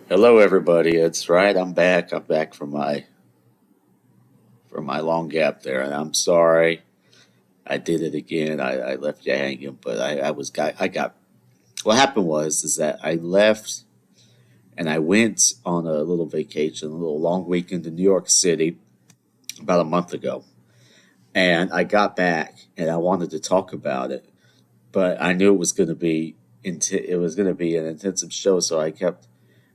Hello, everybody. It's right. I'm back. I'm back from my long gap there, and I'm sorry. I did it again. I left you hanging, but I was got I got. What happened was is that I left and I went on a little vacation, a little long weekend in New York City about a month ago, and I got back and I wanted to talk about it, but I knew it was going to be it was going to be an intensive show, so I kept.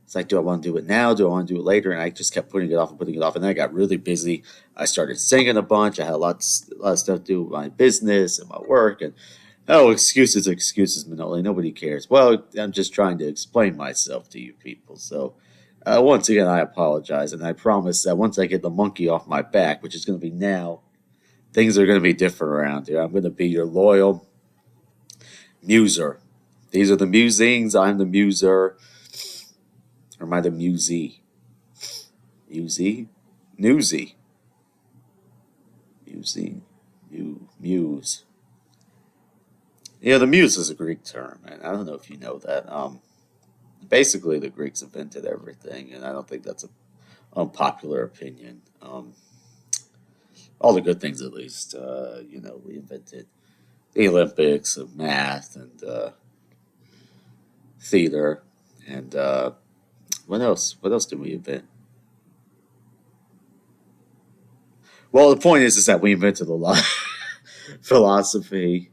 It's like, do I want to do it now? Do I want to do it later? And I just kept putting it off and putting it off. And then I got really busy. I started singing a bunch. I had a lot of stuff to do with my business and my work. And oh, excuses, excuses, Manoli. Nobody cares. Well, I'm just trying to explain myself to you people. So once again, I apologize. And I promise that once I get the monkey off my back, which is going to be now, things are going to be different around here. I'm going to be your loyal muser. These are the musings. I'm the muser. Or am I the musee? Musee? Newsy. Musee. Muse. Yeah, the muse is a Greek term, and I don't know if you know that. Basically, the Greeks invented everything, and I don't think that's a unpopular opinion. All the good things, at least. We invented the Olympics, of math, and theater, and what else? What else did we invent? Well, the point is that we invented a lot. Philosophy.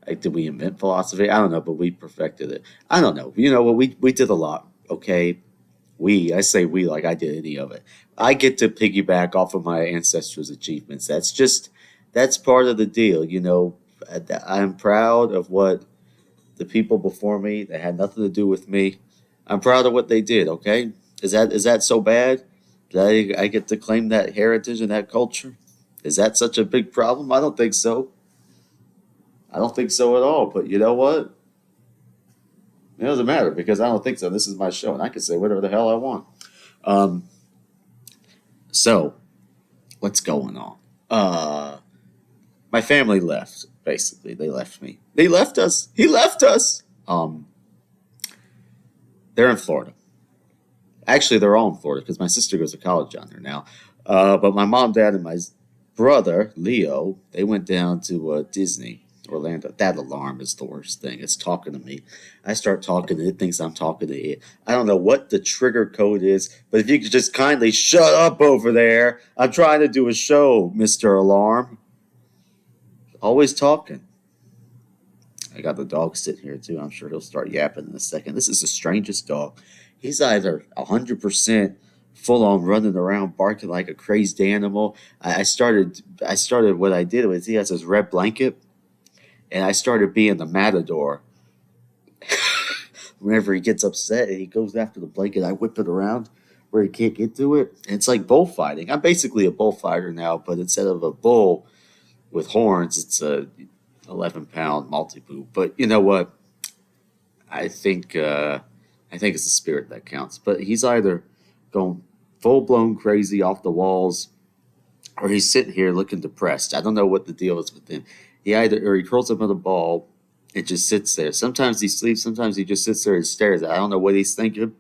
Like, did we invent philosophy? I don't know, but we perfected it. I don't know. You know what? We did a lot. Okay, I say we like I did any of it. I get to piggyback off of my ancestors' achievements. That's part of the deal. I'm proud of what the people before me that had nothing to do with me. I'm proud of what they did. Okay, is that so bad? That I get to claim that heritage and that culture? Is that such a big problem? I don't think so. I don't think so at all. But you know what? It doesn't matter because I don't think so. This is my show, and I can say whatever the hell I want. Um, so what's going on? Uh, my family left. Basically, they left me. They left us. He left us. They're in Florida. Actually, they're all in Florida because my sister goes to college down there now. But my mom, dad, and my brother Leo, they went down to Disney. Orlando. That alarm is the worst thing. It's talking to me. I start talking to it, thinks I'm talking to it. I don't know what the trigger code is, but if you could just kindly shut up over there. I'm trying to do a show, Mr. Alarm. Always talking. I got the dog sitting here too. I'm sure he'll start yapping in a second. This is the strangest dog. He's either 100% full on running around barking like a crazed animal. I started what I did was he has this red blanket and I started being the matador. Whenever he gets upset and he goes after the blanket, I whip it around where he can't get to it. And it's like bullfighting. I'm basically a bullfighter now, but instead of a bull with horns, it's a 11-pound multi-poop. But you know what? I think I think it's the spirit that counts. But he's either going full blown crazy off the walls, or he's sitting here looking depressed. I don't know what the deal is with him. He curls up in a ball and just sits there. Sometimes he sleeps, sometimes he just sits there and stares. I don't know what he's thinking.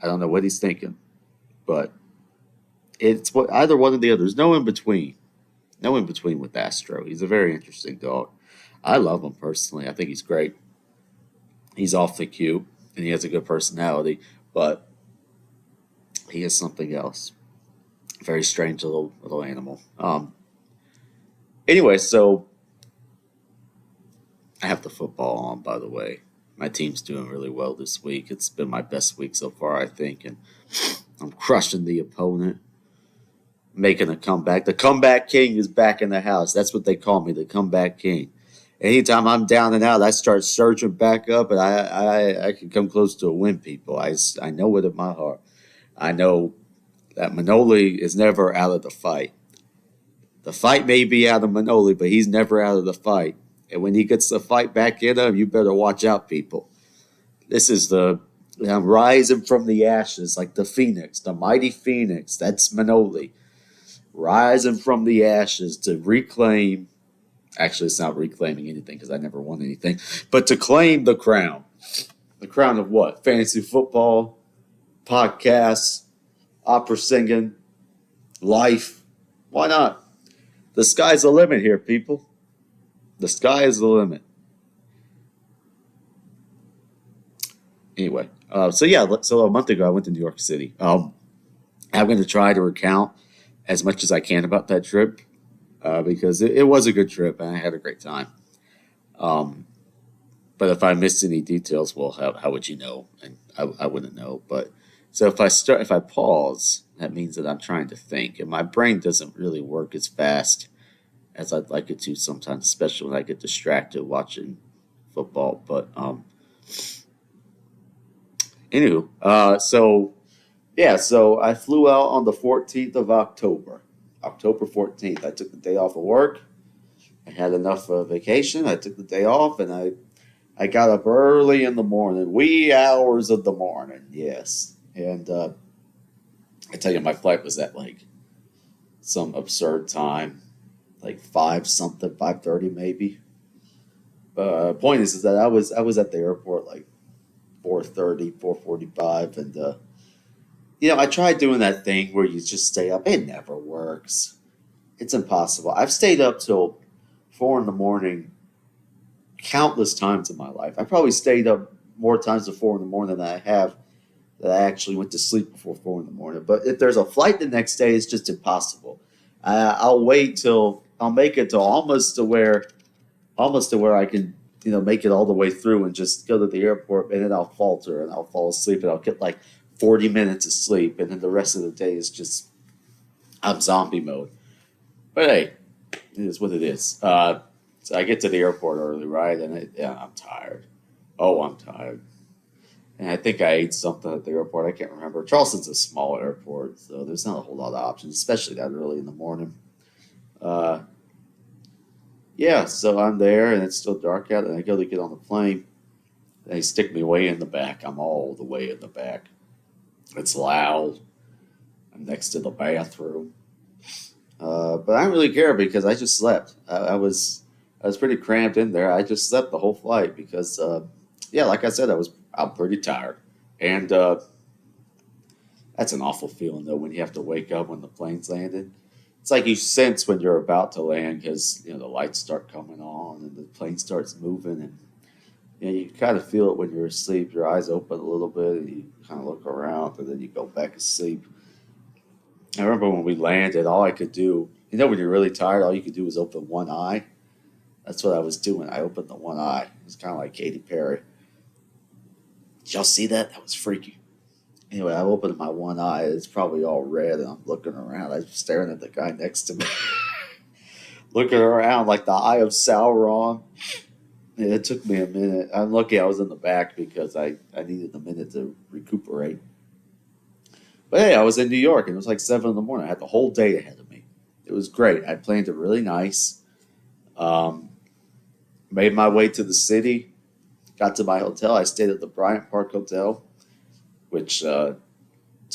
I don't know what he's thinking, but either one or the other. There's no in between. No in between with Astro. He's a very interesting dog. I love him personally. I think he's great. He's awfully cute and he has a good personality, but he is something else. Very strange little animal. Anyway, so I have the football on, by the way. My team's doing really well this week. It's been my best week so far, I think, and I'm crushing the opponent, making a comeback. The comeback king is back in the house. That's what they call me, the comeback king. Anytime I'm down and out, I start surging back up, and I can come close to a win, people. I know it in my heart. I know that Manoli is never out of the fight. The fight may be out of Manoli, but he's never out of the fight. And when he gets the fight back in him, you better watch out, people. This is I'm rising from the ashes like the phoenix, the mighty phoenix. That's Manoli. Rising from the ashes to reclaim. Actually, it's not reclaiming anything because I never won anything, but to claim the crown. The crown of what? Fantasy football, podcasts, opera singing, life. Why not? The sky's the limit here, people. The sky is the limit. Anyway, so yeah, so a month ago I went to New York City. I'm going to try to recount as much as I can about that trip because it was a good trip and I had a great time. Um, but if I missed any details, well, how would you know? And I wouldn't know. But so if I pause, that means that I'm trying to think, and my brain doesn't really work as fast as I'd like it to sometimes, especially when I get distracted watching football. But anywho, so yeah, so I flew out on the 14th of October. October 14th. I took the day off of work. I had enough vacation. I took the day off and I got up early in the morning, wee hours of the morning, yes. And I tell you, my flight was at like some absurd time, like 5 something, 5:30 maybe. Point is that I was at the airport like 4:30, 4:45, and I tried doing that thing where you just stay up. It never works. It's impossible. I've stayed up till 4 in the morning countless times in my life. I probably stayed up more times at 4 in the morning than I have that I actually went to sleep before 4 in the morning. But if there's a flight the next day, it's just impossible. I'll wait till I'll make it to almost to where I can make it all the way through and just go to the airport, and then I'll falter and I'll fall asleep and I'll get like 40 minutes of sleep, and then the rest of the day is just I'm zombie mode. But hey, it is what it is. So I get to the airport early, right? And I'm tired. Oh, I'm tired. And I think I ate something at the airport. I can't remember. Charleston's a small airport, so there's not a whole lot of options, especially that early in the morning. Uh, yeah, so I'm there, and it's still dark out, and I go to get on the plane. They stick me way in the back. I'm all the way in the back. It's loud. I'm next to the bathroom. But I don't really care because I just slept. I was pretty cramped in there. I just slept the whole flight because yeah, like I said, I'm pretty tired, and that's an awful feeling though when you have to wake up when the plane's landed. It's like you sense when you're about to land because the lights start coming on and the plane starts moving, and you kind of feel it when you're asleep. Your eyes open a little bit, and you kind of look around, and then you go back to sleep. I remember when we landed, all I could do, when you're really tired, all you could do was open one eye. That's what I was doing. I opened the one eye. It was kind of like Katy Perry. Did y'all see that? That was freaky. Anyway, I opened my one eye. It's probably all red, and I'm looking around. I'm staring at the guy next to me, looking around like the eye of Sauron. And it took me a minute. I'm lucky I was in the back because I needed a minute to recuperate. But hey, I was in New York, and it was like 7 in the morning. I had the whole day ahead of me. It was great. I planned it really nice. Um, Made my way to the city, got to my hotel. I stayed at the Bryant Park Hotel, which, to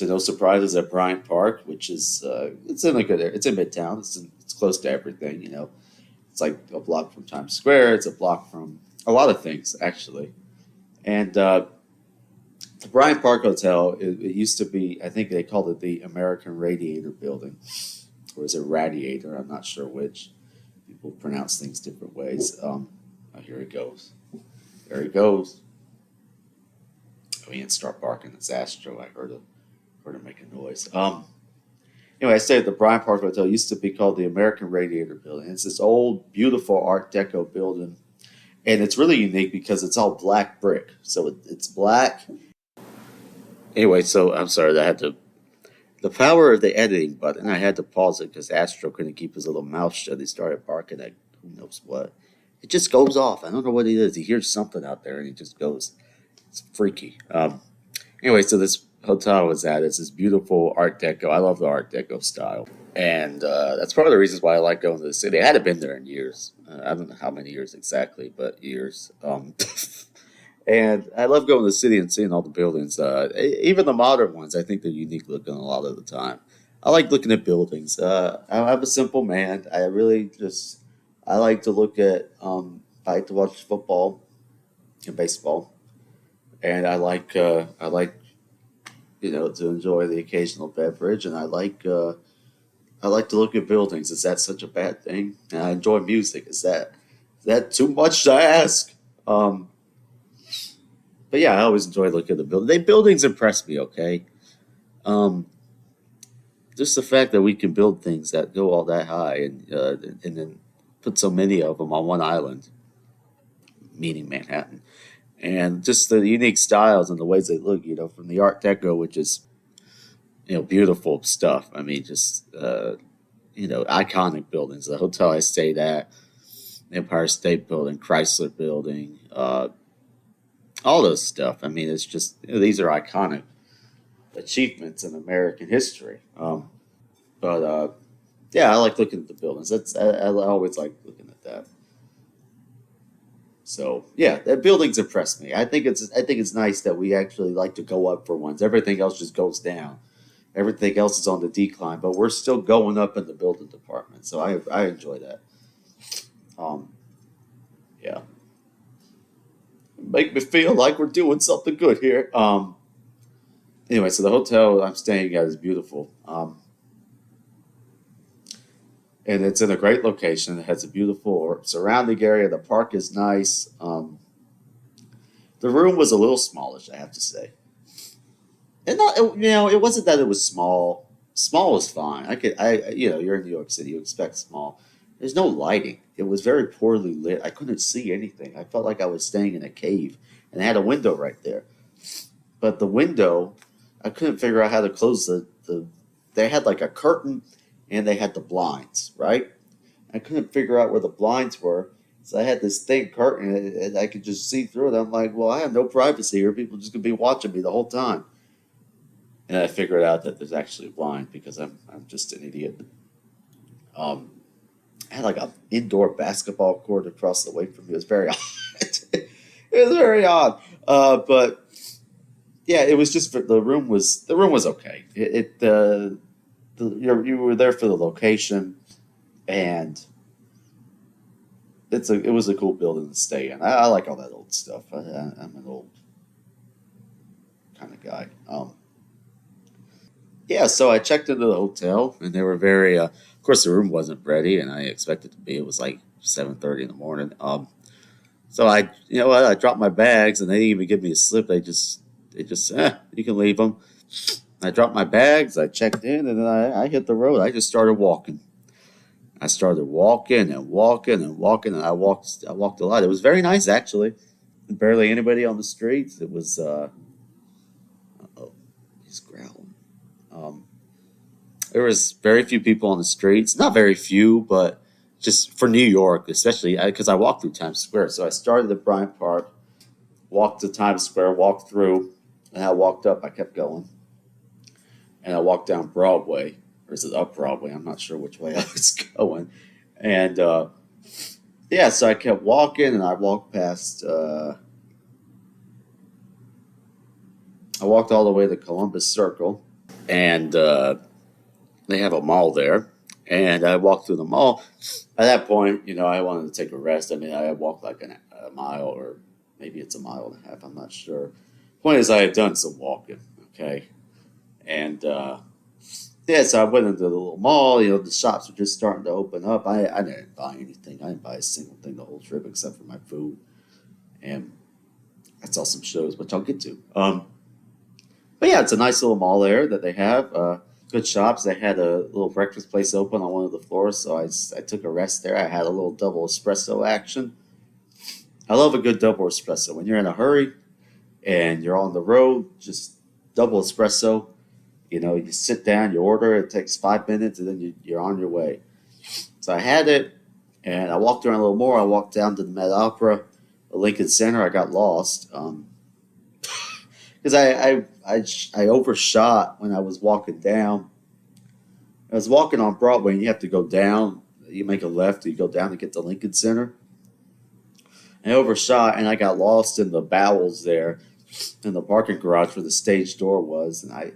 no surprise, is at Bryant Park, which is it's in a good area. It's in Midtown. It's close to everything. It's like a block from Times Square. It's a block from a lot of things actually. And the Bryant Park Hotel, it used to be. I think they called it the American Radiator Building, or is it Radiator? I'm not sure which. People pronounce things different ways. Oh, here he goes. There he goes. Oh, he didn't start barking. It's Astro. I heard him make a noise. Anyway, I stayed at the Bryant Park Hotel. It used to be called the American Radiator Building. It's this old, beautiful Art Deco building, and it's really unique because it's all black brick. So it's black. Anyway, so I'm sorry. I had to the power of the editing button. I had to pause it because Astro couldn't keep his little mouth shut. He started barking at who knows what. It just goes off. I don't know what it is. He hears something out there and he just goes. It's freaky. Anyway, so this hotel I was at is this beautiful Art Deco. I love the Art Deco style. And that's part of the reasons why I like going to the city. I hadn't been there in years. I don't know how many years exactly, but years. And I love going to the city and seeing all the buildings. Even the modern ones, I think they're unique looking a lot of the time. I like looking at buildings. I'm a simple man. I like to look at, I like to watch football and baseball. and I like to enjoy the occasional beverage, and I like to look at buildings. Is that such a bad thing? And I enjoy music. Is that too much to ask? Um, but yeah, I always enjoy looking at the building. They buildings impress me. Okay, um, just the fact that we can build things that go all that high and then put so many of them on one island, meaning Manhattan, and just the unique styles and the ways they look. From the Art Deco, which is beautiful stuff. I mean, just iconic buildings. The hotel I stayed at, Empire State Building, Chrysler Building, all those stuff. I mean, it's just these are iconic achievements in American history. But yeah, I like looking at the buildings. I always like looking at that. So yeah, the buildings impress me. I think it's nice that we actually like to go up for once. Everything else just goes down. Everything else is on the decline, but we're still going up in the building department. So I enjoy that. Um, yeah, make me feel like we're doing something good here. Anyway, so the hotel I'm staying at is beautiful. And it's in a great location. It has a beautiful surrounding area. The park is nice. The room was a little smallish, I have to say. And not, it wasn't that it was small. Small is fine. You're in New York City, you expect small. There's no lighting. It was very poorly lit. I couldn't see anything. I felt like I was staying in a cave, and it had a window right there. But the window, I couldn't figure out how to close the. They had like a curtain, and they had the blinds, right? I couldn't figure out where the blinds were, so I had this thick curtain, and I could just see through it. I'm like, well, I have no privacy here. People are just gonna be watching me the whole time. And I figured out that there's actually a blind because I'm just an idiot. Um, I had like an indoor basketball court across the way from me. It was very odd. It was very odd. But yeah, it was just the room was okay. You were there for the location, and it was a cool building to stay in. I like all that old stuff. I'm an old kind of guy. Yeah, so I checked into the hotel, and they were very. Of course, the room wasn't ready, and I expected it to be. It was like 7:30 in the morning. So I dropped my bags, and they didn't even give me a slip. They just you can leave them. I dropped my bags. I checked in, and then I hit the road. I just started walking. I started walking and walking and walking, and I walked a lot. It was very nice, actually. Barely anybody on the streets. It was. Oh, he's growling. Um, there was very few people on the streets. Not very few, but just for New York, especially because I walked through Times Square. So I started at Bryant Park, walked to Times Square, walked through, and I walked up. I kept going, and I walked down Broadway, or is it up Broadway? I'm not sure which way I was going. And yeah, so I kept walking, and I walked past. I walked all the way to Columbus Circle, and they have a mall there. And I walked through the mall. At that point, I wanted to take a rest. I mean, I walked like a mile, or maybe it's a mile and a half. I'm not sure. Point is, I had done some walking. Okay, and yeah, so I went into the little mall. The shops were just starting to open up. I didn't buy anything. I didn't buy a single thing the whole trip except for my food, and I saw some shows, which I'll get to. But yeah, it's a nice little mall there that they have. Good shops. They had a little breakfast place open on one of the floors, so I took a rest there. I had a little double espresso action. I love a good double espresso. When you're in a hurry and you're on the road, just double espresso. You sit down, you order, it takes 5 minutes, and then you're on your way. So I had it, and I walked around a little more. I walked down to the Met Opera, the Lincoln Center. I got lost. Because I overshot when I was walking down. I was walking on Broadway, and you have to go down. You make a left, you go down to get to Lincoln Center. I overshot, and I got lost in the bowels there, in the parking garage where the stage door was, and I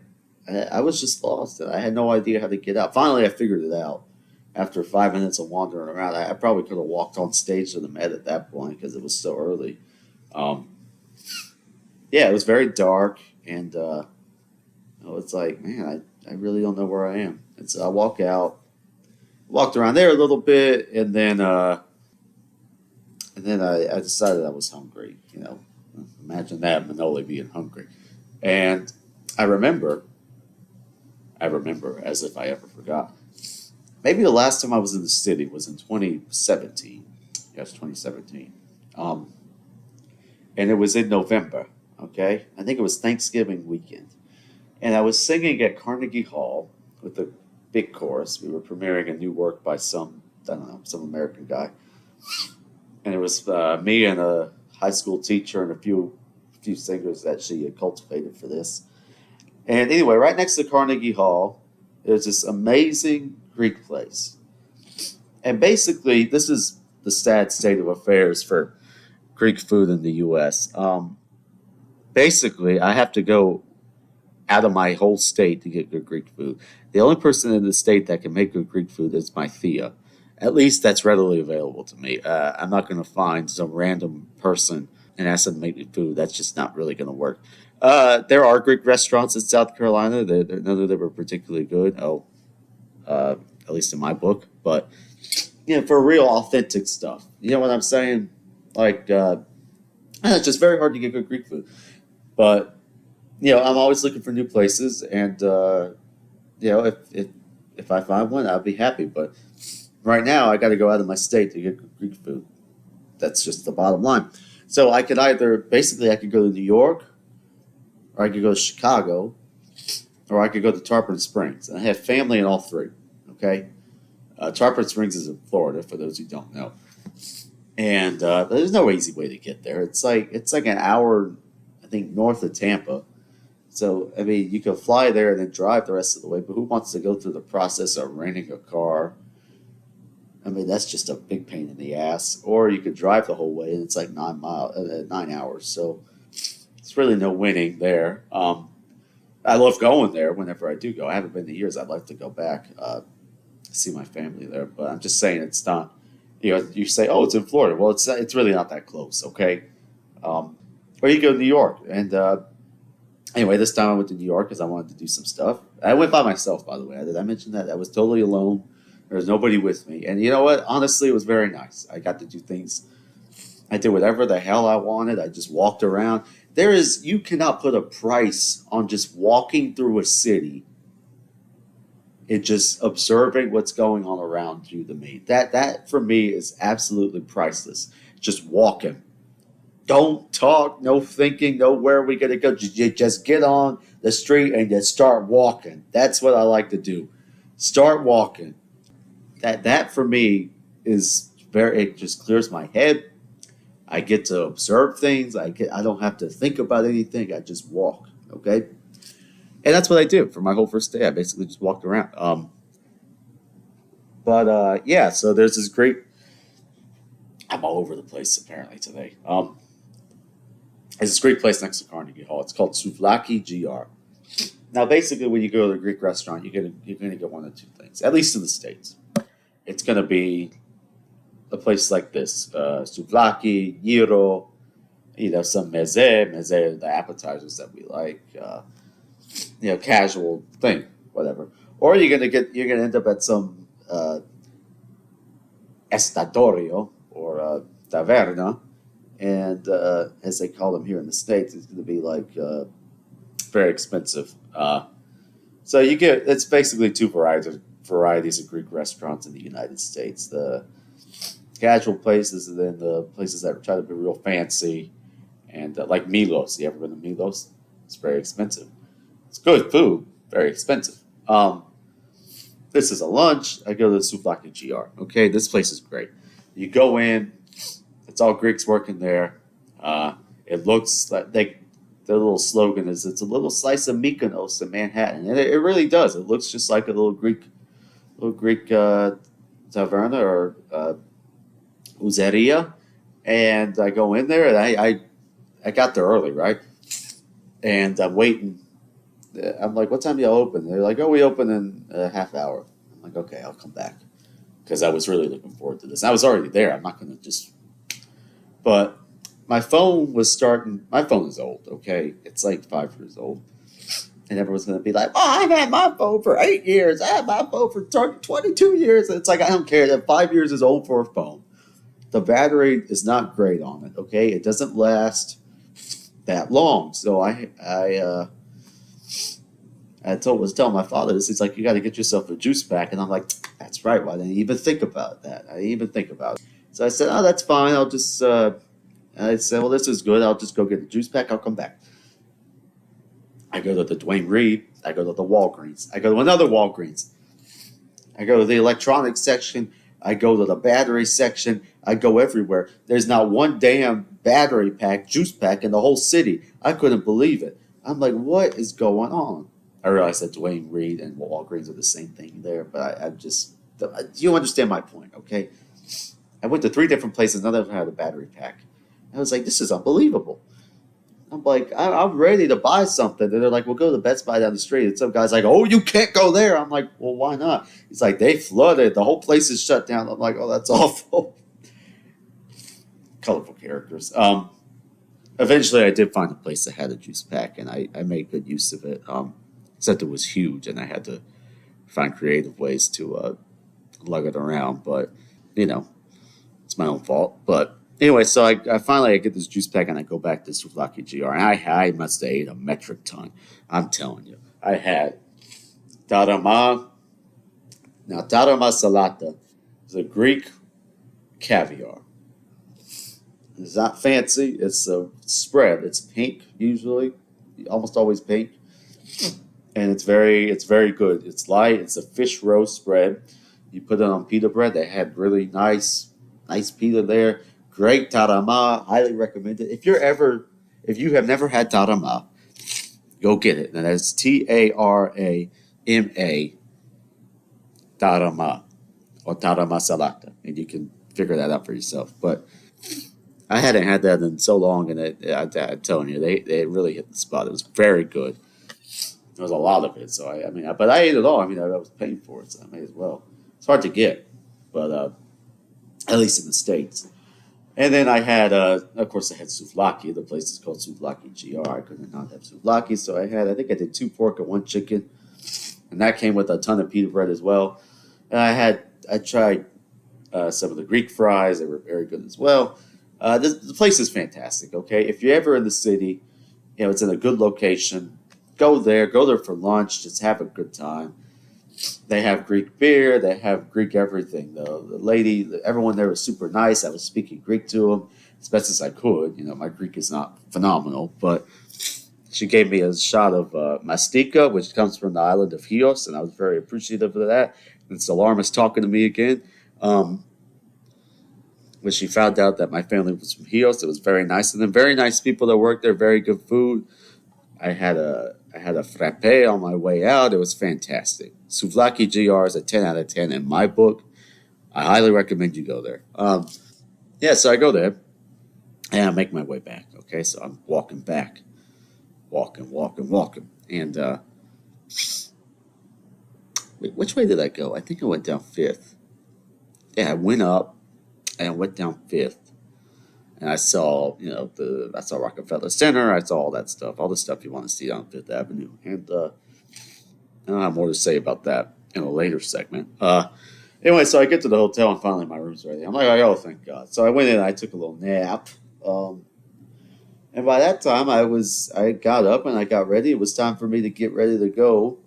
was just lost. And I had no idea how to get out. Finally, I figured it out. After 5 minutes of wandering around, I probably could have walked on stage to the Met at that point because it was so early. Um, yeah, it was very dark, and it's like, man, I really don't know where I am. And so I walk out, walked around there a little bit, and then I decided I was hungry. Imagine that, Manoli being hungry. And I remember, I remember as if I ever forgot. Maybe the last time I was in the city was in 2017. Yes, 2017. Um, and it was in November. Okay, I think it was Thanksgiving weekend, and I was singing at Carnegie Hall with a big chorus. We were premiering a new work by some, I don't know, some American guy, and it was me and a high school teacher and a few singers that she had cultivated for this. And anyway, right next to Carnegie Hall, there's this amazing Greek place. And basically, this is the sad state of affairs for Greek food in the U.S. Basically, I have to go out of my whole state to get good Greek food. The only person in the state that can make good Greek food is my Thea. At least that's readily available to me. I'm not going to find some random person and ask them to make me food. That's just not really going to work. There are Greek restaurants in South Carolina. None of them are particularly good. At least in my book. But for real authentic stuff, you know what I'm saying? Like, it's just very hard to get good Greek food. But I'm always looking for new places, and if I find one, I'll be happy. But right now, I got to go out of my state to get Greek food. That's just the bottom line. So I could I could go to New York, or I could go to Chicago, or I could go to Tarpon Springs. And I have family in all three. Okay, Tarpon Springs is in Florida, for those who don't know. And there's no easy way to get there. It's like an hour, I think, north of Tampa. So, I mean, you can fly there and then drive the rest of the way, but who wants to go through the process of renting a car? I mean, that's just a big pain in the ass. Or you could drive the whole way, and it's like 9 hours. So, it's really no winning there. I love going there whenever I do go. I haven't been in years. I'd like to go back, see my family there. But I'm just saying it's not. You say, oh, it's in Florida. Well, it's really not that close, okay? Or you go to New York, and anyway, this time I went to New York because I wanted to do some stuff. I went by myself, by the way. Did I mention that? I was totally alone. There was nobody with me. And you know what? Honestly, it was very nice. I got to do things. I did whatever the hell I wanted. I just walked around. You cannot put a price on just walking through a city and just observing what's going on around you to me. That for me is absolutely priceless. Just walking. Don't talk, no thinking, no where are we going to go. Just get on the street and just start walking. That's what I like to do. Start walking. That for me is it just clears my head. I get to observe things. I don't have to think about anything. I just walk. Okay? And that's what I did for my whole first day. I basically just walked around. Yeah, so there's this great. I'm all over the place apparently today. There's this great place next to Carnegie Hall. It's called Souvlaki GR. Now, basically, when you go to a Greek restaurant, you're gonna get one of two things. At least in the States, it's gonna be a place like this: souvlaki, gyro, some meze, the appetizers that we like, casual thing, whatever. Or you're gonna end up at some estatorio or taverna, and as they call them here in the States, it's going to be like very expensive. So it's basically two varieties of Greek restaurants in the United States: the casual places, and then the places that try to be real fancy, and like Milos. You ever been to Milos? It's very expensive. It's good food, very expensive. This is a lunch. I go to the Souvlaki GR. Okay, this place is great. You go in. It's all Greeks working there. It looks like their little slogan is "It's a little slice of Mykonos in Manhattan," and it really does. It looks just like a little Greek taverna or osteria. And I go in there, and I got there early, right? And I'm waiting. I'm like, "What time do y'all open?" They're like, "Oh, we open in a half hour." I'm like, "Okay, I'll come back," because I was really looking forward to this. I was already there. I'm not going to just. But my phone was starting. My phone is old. Okay, it's like 5 years old, and everyone's gonna be like, "Oh, I've had my phone for 8 years. I had my phone for 22 years." And it's like I don't care that 5 years is old for a phone. The battery is not great on it. Okay, it doesn't last that long. So was telling my father this. He's like, you got to get yourself a juice pack, and I'm like, that's right. Why didn't you even think about that? I didn't even think about it. So I said, oh, that's fine. I'll just. I said, well, this is good. I'll just go get the juice pack. I'll come back. I go to the Dwayne Reed. I go to the Walgreens. I go to another Walgreens. I go to the electronics section. I go to the battery section. I go everywhere. There's not one damn battery pack, juice pack in the whole city. I couldn't believe it. I'm like, what is going on? I realized that Dwayne Reed and Walgreens are the same thing there, but I'm just, you understand my point, okay? I went to 3 different places. None of them had a battery pack. I was like, this is unbelievable. I'm like, I'm ready to buy something. And they're like, we'll go to the Best Buy down the street. And some guy's like, oh, you can't go there. I'm like, well, why not? He's like, they flooded. The whole place is shut down. I'm like, oh, that's awful. Colorful characters. Eventually, I did find a place that had a juice pack, and I made good use of it. Except it was huge, and I had to find creative ways to lug it around. But, it's my own fault. But anyway, so I finally get this juice pack, and I go back to Souvlaki GR, and I must have ate a metric ton. I'm telling you. I had tarama. Now, tarama salata is a Greek caviar. It's not fancy. It's a spread. It's pink usually, almost always pink, and it's very good. It's light. It's a fish roast spread. You put it on pita bread. They had really nice pita there. Great tarama. Highly recommend it. If you have never had tarama, go get it. And that's Tarama, tarama, or tarama salata, and you can figure that out for yourself. But I hadn't had that in so long, and I'm telling you, they really hit the spot. It was very good. There was a lot of it, so but I ate it all. I was paying for it, so I may as well. It's hard to get, but at least in the States. And then I had, of course, I had souvlaki. The place is called Souvlaki GR. I couldn't not have souvlaki, so I think I did 2 pork and 1 chicken, and that came with a ton of pita bread as well. And I tried some of the Greek fries. They were very good as well. The place is fantastic, okay? If you're ever in the city, it's in a good location, go there for lunch, just have a good time. They have Greek beer, they have Greek everything. Everyone there was super nice. I was speaking Greek to them as best as I could. My Greek is not phenomenal, but she gave me a shot of mastika, which comes from the island of Chios, and I was very appreciative of that. And Solarm is talking to me again. When she found out that my family was from Chios, it was very nice of them. Very nice people that worked there. Very good food. I had a frappe on my way out. It was fantastic. Souvlaki GR is a 10 out of 10 in my book. I highly recommend you go there. So I go there, and I make my way back. Okay, so I'm walking back, walking, and wait, which way did I go? I think I went down 5th. Yeah, I went up. And I went down 5th, and I saw, I saw Rockefeller Center. I saw all that stuff, all the stuff you want to see on 5th Avenue. And I'll have more to say about that in a later segment. Anyway, so I get to the hotel, and finally my room's ready. I'm like, oh, thank God. So I went in, and I took a little nap. And by that time, I got up, and I got ready. It was time for me to get ready to go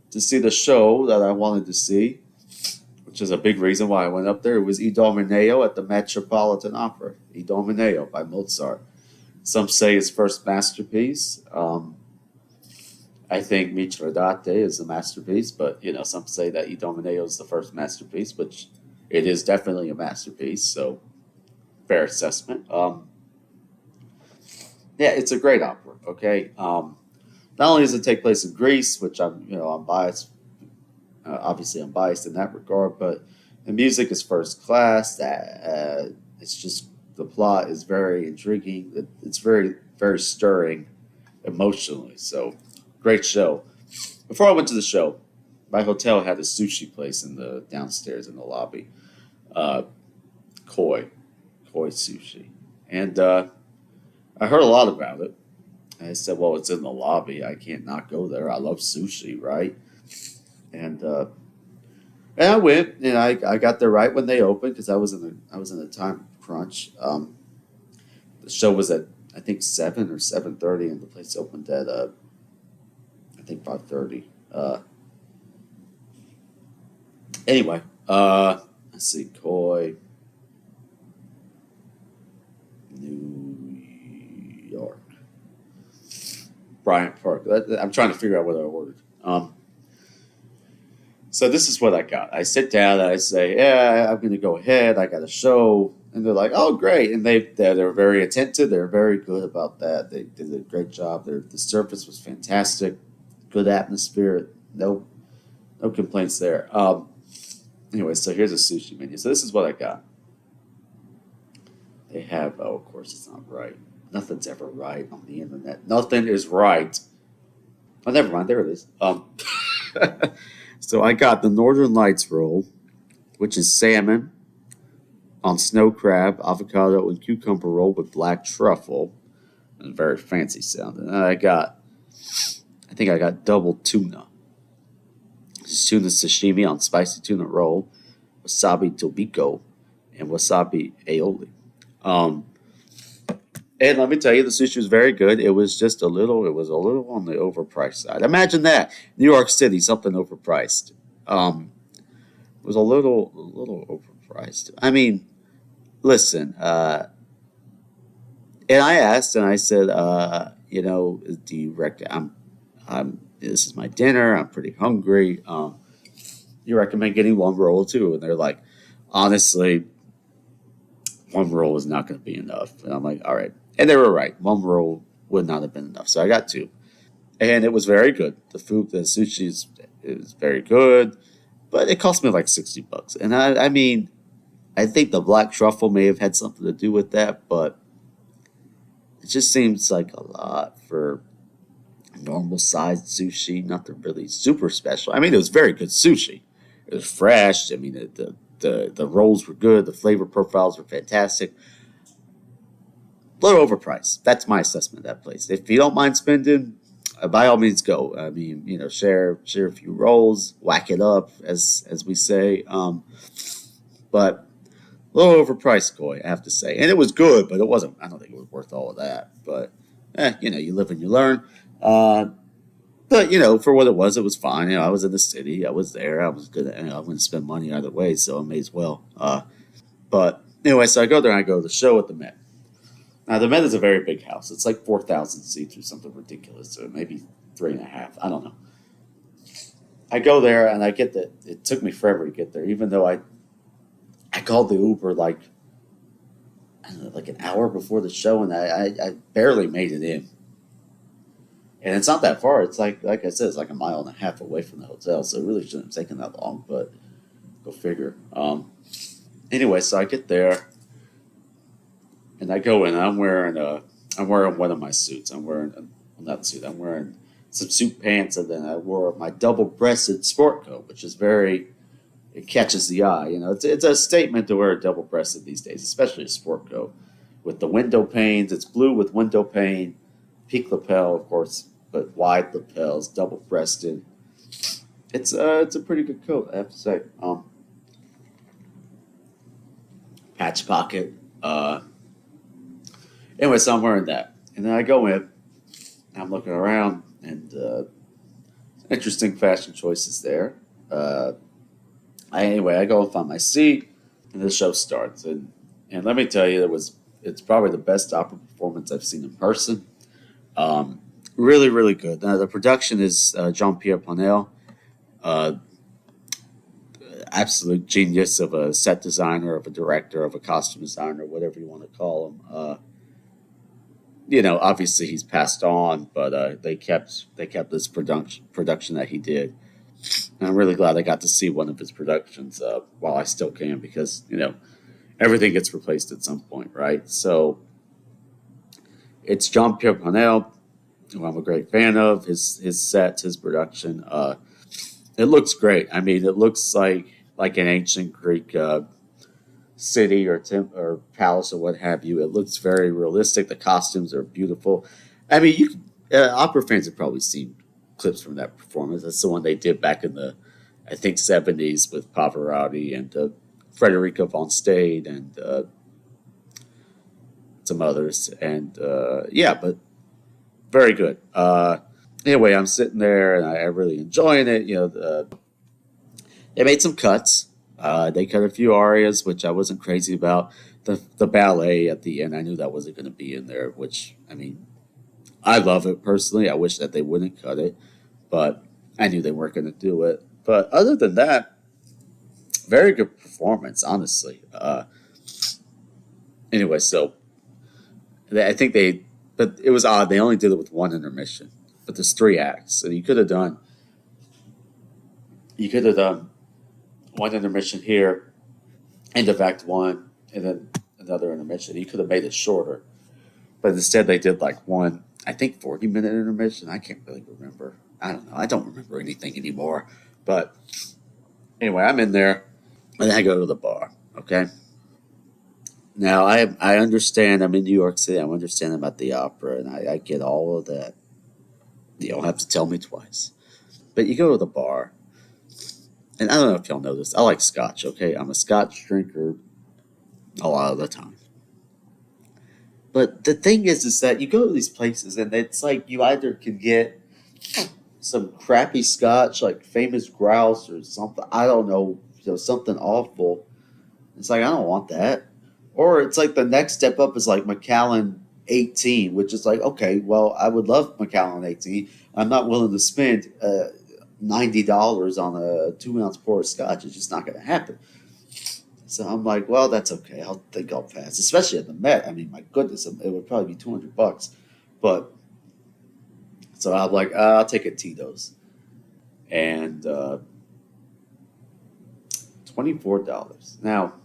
to see the show that I wanted to see, which is a big reason why I went up there. It was Idomeneo at the Metropolitan Opera. Idomeneo by Mozart. Some say his first masterpiece. I think Mitridate is a masterpiece, but some say that Idomeneo is the first masterpiece, which it is definitely a masterpiece. So, fair assessment. It's a great opera. Okay, not only does it take place in Greece, which I'm biased. Obviously, I'm biased in that regard, but the music is first class. It's just the plot is very intriguing. It's very, very stirring emotionally. So, great show. Before I went to the show, my hotel had a sushi place in the downstairs in the lobby, Koi Sushi, and I heard a lot about it. I said, well, it's in the lobby. I can't not go there. I love sushi, right? And and I went, and I got there right when they opened because I was in a time crunch. The show was at I think 7 or 7:30, and the place opened at I think 5:30. Anyway, let's see, Koi, New York, Bryant Park. I'm trying to figure out what I ordered. So this is what I got. I sit down and I say, "Yeah, I'm going to go ahead. I got a show," and they're like, "Oh, great!" And they're very attentive. They're very good about that. They did a great job. The service was fantastic. Good atmosphere. No complaints there. Anyway, so here's a sushi menu. So this is what I got. They have, oh, of course, it's not right. Nothing's ever right on the internet. Nothing is right. Oh, never mind. There it is. So I got the Northern Lights roll, which is salmon on snow crab, avocado, and cucumber roll with black truffle. And very fancy sounding. And I think I got double tuna. Tuna sashimi on spicy tuna roll, wasabi tobiko, and wasabi aioli. Um, and let me tell you, the sushi was very good. It was a little on the overpriced side. Imagine that, New York City, something overpriced. It was a little overpriced. I mean, listen, and I asked, and I said, do you this is my dinner. I'm pretty hungry. You recommend getting one roll too? And they're like, honestly, one roll is not going to be enough. And I'm like, all right. And they were right. One roll would not have been enough. So I got two. And it was very good. The sushi is very good, but it cost me like $60. And I mean, I think the black truffle may have had something to do with that, but it just seems like a lot for normal sized sushi. Nothing really super special. I mean, it was very good sushi. It was fresh. I mean, the rolls were good. The flavor profiles were fantastic. A little overpriced. That's my assessment of that place. If you don't mind spending, by all means go. I mean, share a few rolls, whack it up, as we say. But a little overpriced, Koi, I have to say. And it was good, but it wasn't. I don't think it was worth all of that. But you live and you learn. But for what it was fine. I was in the city. I was there. I was good. I wouldn't spend money either way, so I may as well. But anyway, so I go there and I go to the show at the Met. Now the Met is a very big house. It's like 4,000 seats or something ridiculous, so maybe 3.5. I don't know. I go there and I get that. It took me forever to get there, even though I called the Uber like I don't know, like an hour before the show, and I barely made it in. And it's not that far. It's like I said, it's like a mile and a half away from the hotel, so it really shouldn't have taken that long. But go figure. Anyway, so I get there and I go in. And I'm wearing one of my suits. Not suit. I'm wearing some suit pants, and then I wore my double-breasted sport coat, which is it catches the eye. It's a statement to wear a double-breasted these days, especially a sport coat with the window panes. It's blue with window pane, peak lapel, of course, but wide lapels, double-breasted. It's a pretty good coat, I have to say. Patch pocket. Anyway, so I'm wearing that, and then I go in. I'm looking around, and interesting fashion choices there. I go and find my seat, and the show starts. And let me tell you, it's probably the best opera performance I've seen in person. Really, really good. The production is Jean Pierre Panel, uh, absolute genius of a set designer, of a director, of a costume designer, whatever you want to call him. Obviously he's passed on, but they kept this production that he did. And I'm really glad I got to see one of his productions while I still can, because everything gets replaced at some point, right? So it's Jean Pierre Panel, who I'm a great fan of. His sets, his production. It looks great. I mean, it looks like an ancient Greek city or palace or what have you. It looks very realistic. The costumes are beautiful. I mean, opera fans have probably seen clips from that performance. That's the one they did back in the, I think, 70s with Pavarotti and Frederica von Stade and some others. And yeah, but very good. Anyway, I'm sitting there and I really enjoying it. They made some cuts. They cut a few arias, which I wasn't crazy about. The ballet at the end, I knew that wasn't going to be in there. Which I mean, I love it personally. I wish that they wouldn't cut it, but I knew they weren't going to do it. But other than that, very good performance, honestly. Anyway, so I think but it was odd. They only did it with one intermission, but there's three acts, so you could have done one intermission here, end of Act One, and then another intermission. You could have made it shorter, but instead they did like one, I think 40-minute intermission. I can't really remember. I don't know. I don't remember anything anymore. But anyway, I'm in there, and I go to the bar. Okay. Now I understand. I'm in New York City. I'm understanding about the opera, and I get all of that. You don't have to tell me twice. But you go to the bar, and I don't know if y'all know this. I like scotch. Okay, I'm a scotch drinker a lot of the time. But the thing is that you go to these places, and it's like you either can get some crappy scotch, like famous grouse or something. I don't know, something awful. It's like I don't want that. Or it's like the next step up is like Macallan 18, which is like, okay, well, I would love Macallan 18. I'm not willing to spend $90 on a 2 ounce pour of scotch. It's just not going to happen. So I'm like, well, that's okay. I'll think I'll pass, especially at the Met. I mean, my goodness, it would probably be $200. But so I'm like, I'll take a Tito's. And $24. Now,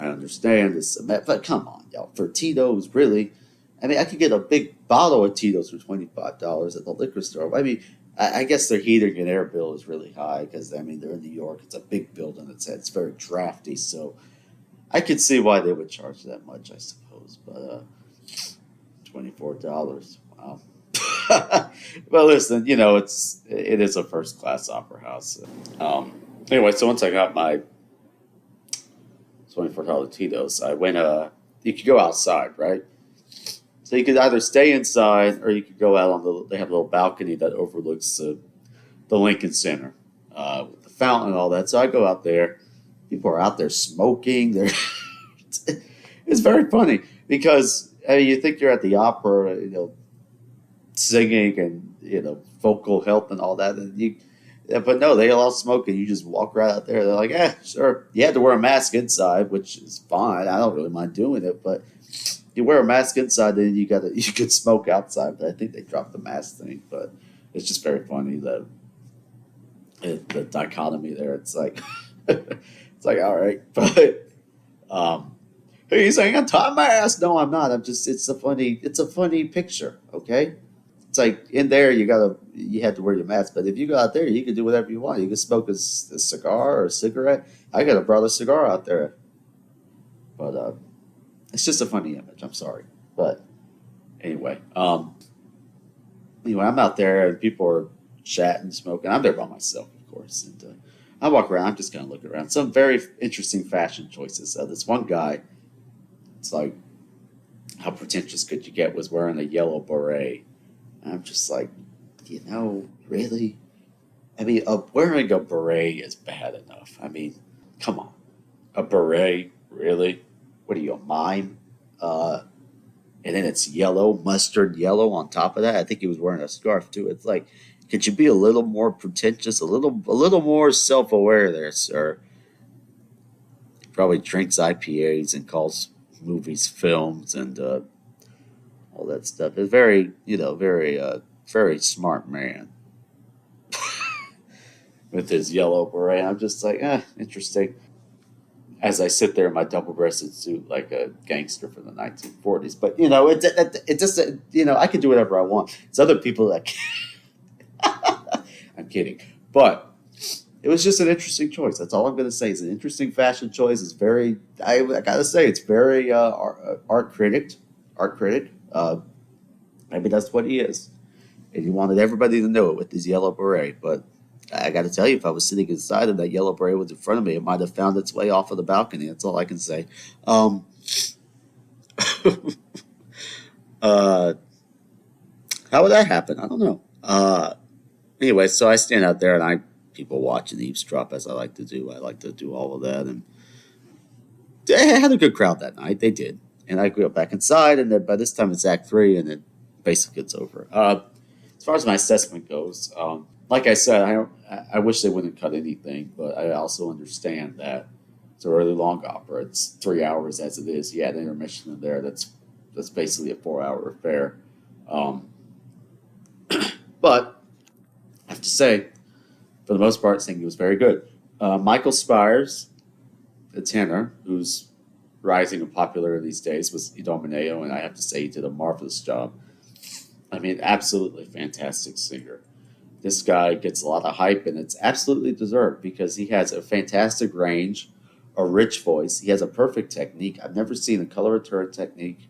I understand it's a Met, but come on, y'all. For Tito's, really? I mean, I could get a big bottle of Tito's for $25 at the liquor store. I mean, I guess their heating and air bill is really high because, I mean, they're in New York. It's a big building. It's very drafty. So I could see why they would charge that much, I suppose. But $24. Wow. Well, listen, it is a first class opera house. Anyway, so once I got my $24 Tito's, I went. You could go outside, right? So you could either stay inside or you could go out on They have a little balcony that overlooks the Lincoln Center with the fountain and all that. So I go out there. People are out there smoking. It's very funny because you think you're at the opera, singing and vocal health and all that, but no, they allow smoking. You just walk right out there. They're like, sure. You had to wear a mask inside, which is fine. I don't really mind doing it, but you wear a mask inside, then you could smoke outside. But I think they dropped the mask thing. But it's just very funny the dichotomy there. It's like it's like all right, but hey, he's saying I tie my ass. No, I'm not. It's a funny picture. Okay. It's like in there you had to wear your mask, but if you go out there, you can do whatever you want. You can smoke a cigar or a cigarette. I got a brother cigar out there, but it's just a funny image. I'm sorry, but anyway, I'm out there and people are chatting, smoking. I'm there by myself, of course, and I walk around. I'm just kind of looking around. Some very interesting fashion choices. This one guy, it's like, how pretentious could you get? Was wearing a yellow beret. I'm just like, really? I mean, wearing a beret is bad enough. I mean, come on. A beret? Really? What are you, a mime? And then it's yellow, mustard yellow on top of that. I think he was wearing a scarf, too. It's like, could you be a little more pretentious, a little more self-aware there, sir? He probably drinks IPAs and calls movies films and all that stuff. It's very, very smart man with his yellow beret. I'm just like, interesting. As I sit there in my double-breasted suit like a gangster from the 1940s. But, it just, I can do whatever I want. It's other people that can't. I'm kidding. But it was just an interesting choice. That's all I'm going to say. It's an interesting fashion choice. It's very, I got to say, it's very art critic. Maybe that's what he is. And he wanted everybody to know it with his yellow beret. But I got to tell you, if I was sitting inside and that yellow beret was in front of me, it might have found its way off of the balcony. That's all I can say. Um, uh, how would that happen? I don't know. Anyway, so I stand out there and people watch and eavesdrop as I like to do. I like to do all of that, and they had a good crowd that night. They did, and I go back inside, and then by this time it's Act Three, and it basically it's over. As far as my assessment goes, like I said, I wish they wouldn't cut anything, but I also understand that it's a really long opera. It's 3 hours as it is. Yeah, the intermission in there. That's basically a 4 hour affair. Um, but I have to say, for the most part, singing was very good. Michael Spires, the tenor, who's rising in popularity these days, was Idomeneo, and I have to say he did a marvelous job. I mean, absolutely fantastic singer. This guy gets a lot of hype, and it's absolutely deserved because he has a fantastic range, a rich voice. He has a perfect technique. I've never seen a coloratura technique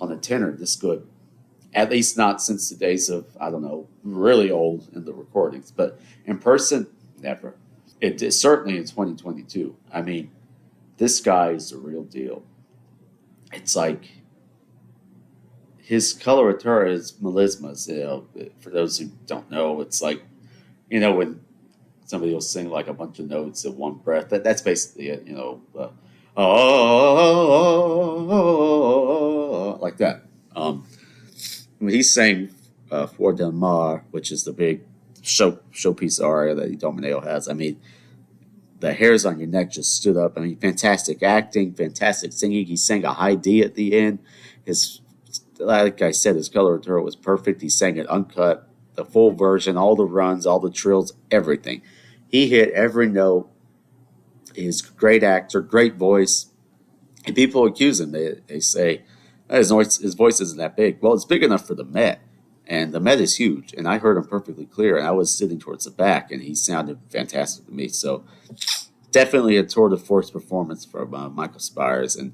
on a tenor this good. At least not since the days of, I don't know, really old in the recordings. But in person, never. It is certainly in 2022. I mean, this guy is the real deal. It's like his coloratura is melismas. For those who don't know, it's like, when somebody will sing like a bunch of notes in one breath. That's basically it. Like that. When he sang For Del Mar, which is the big showpiece aria that Domineo has. I mean, the hairs on your neck just stood up. I mean, fantastic acting, fantastic singing. He sang a high D at the end. His, like I said, his coloratura was perfect. He sang it uncut, the full version, all the runs, all the trills, everything. He hit every note. He's a great actor, great voice. And people accuse him. They say, his voice isn't that big. Well, it's big enough for the Met, and the Met is huge. And I heard him perfectly clear, and I was sitting towards the back, and he sounded fantastic to me. So definitely a tour de force performance from Michael Spires, and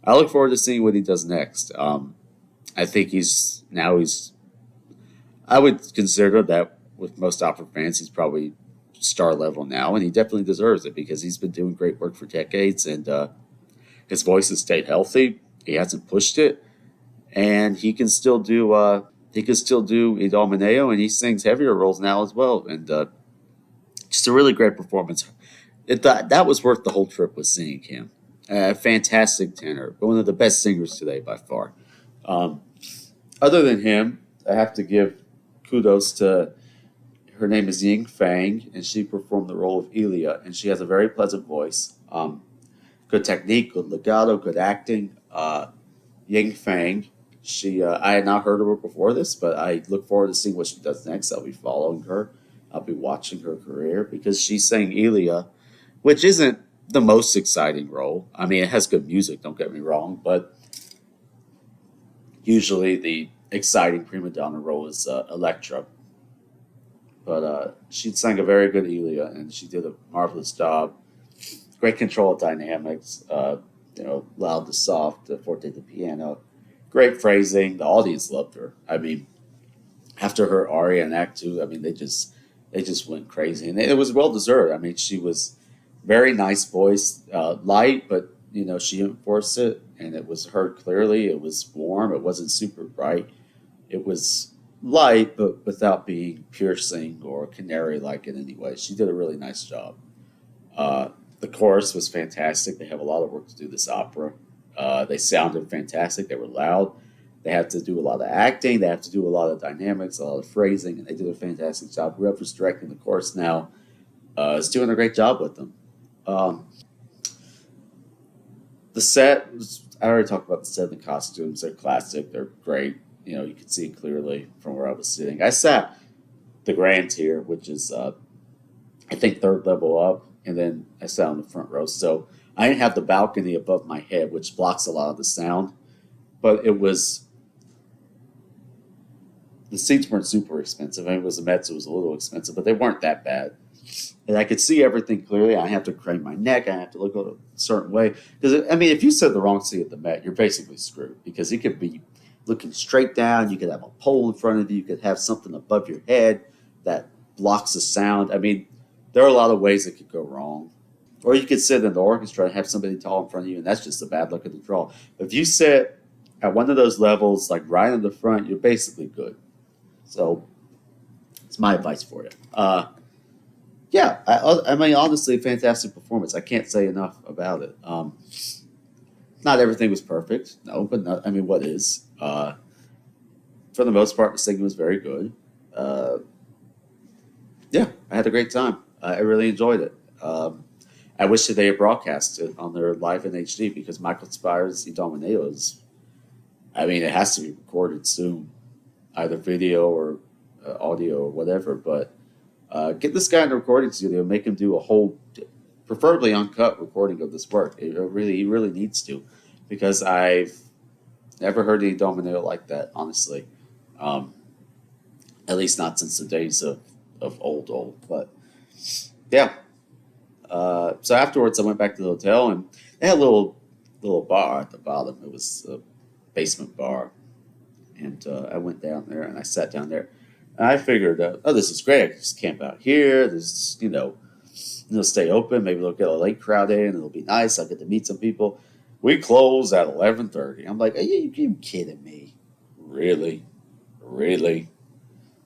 I look forward to seeing what he does next. I think I would consider that with most opera fans, he's probably star level now, and he definitely deserves it because he's been doing great work for decades, and his voice has stayed healthy. He hasn't pushed it, and he can still do Idomeneo, and he sings heavier roles now as well. And just a really great performance. That was worth the whole trip with seeing him. Fantastic tenor, one of the best singers today by far. Um, Other than him, I have to give kudos to her name is Ying Fang, and she performed the role of Elia, and she has a very pleasant voice. Good technique, good legato, good acting. Ying Fang, I had not heard of her before this, but I look forward to seeing what she does next. I'll be following her. I'll be watching her career because she's sang Elia, which isn't the most exciting role. I mean, it has good music, don't get me wrong, but usually the exciting prima donna role is Electra. But she sang a very good Elia, and she did a marvelous job. Great control of dynamics, loud to soft, forte to piano. Great phrasing. The audience loved her. I mean, after her aria in Act Two, I mean, they just went crazy, and it was well deserved. I mean, she was very nice voice, light, but she enforced it, and it was heard clearly. It was warm. It wasn't super bright. It was light, but without being piercing or canary-like in any way. She did a really nice job. The chorus was fantastic. They have a lot of work to do this opera. They sounded fantastic. They were loud. They had to do a lot of acting. They have to do a lot of dynamics, a lot of phrasing, and they did a fantastic job. Whoever's directing the chorus now is doing a great job with them. Um, the set was, I already talked about the set and the costumes. They're classic. They're great. You can see clearly from where I was sitting. I sat the grand tier, which is, I think, third level up, and then I sat on the front row. So I didn't have the balcony above my head, which blocks a lot of the sound, but it was The seats weren't super expensive. I mean, it was the Mets, it was a little expensive, but they weren't that bad. And I could see everything clearly. I have to crane my neck. I have to look a certain way. Because, I mean, if you sit the wrong seat at the Met, you're basically screwed. Because you could be looking straight down. You could have a pole in front of you. You could have something above your head that blocks the sound. I mean, there are a lot of ways it could go wrong. Or you could sit in the orchestra and have somebody tall in front of you, and that's just a bad luck of the draw. But if you sit at one of those levels, like right in the front, you're basically good. So it's my advice for you. Yeah, I mean, honestly, fantastic performance. I can't say enough about it. Not everything was perfect, no, but not, I mean, what is? For the most part, the singing was very good. Uh, yeah, I had a great time. I really enjoyed it. I wish that they had broadcast it on their live in HD because Michael Spires' Dominio is, I mean, it has to be recorded soon, either video or audio or whatever, but get this guy in the recording studio, make him do a whole, preferably uncut recording of this work. He really needs to, because I've never heard any Domino like that, honestly. Um, at least not since the days of old. But yeah. So afterwards, I went back to the hotel and they had a little bar at the bottom. It was a basement bar, and I went down there and I sat down there. And I figured, oh, this is great. I can just camp out here. This, it'll stay open. Maybe they'll get a late crowd in. It'll be nice. I'll get to meet some people. We close at 11:30. I'm like, are you kidding me? Really, really?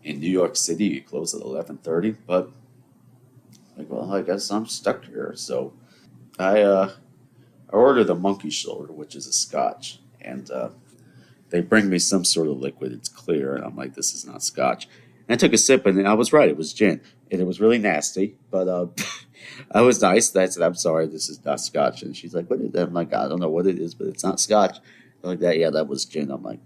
In New York City, you close at 11:30. But like, well, I guess I'm stuck here. So I ordered a monkey shoulder, which is a scotch, and they bring me some sort of liquid. It's clear, and I'm like, this is not scotch. And I took a sip, and I was right. It was gin, and it was really nasty. But I was nice. I said, I'm sorry, this is not scotch. And she's like, what is that? I'm like, I don't know what it is, but it's not scotch. They're like that, yeah, that was gin. I'm like,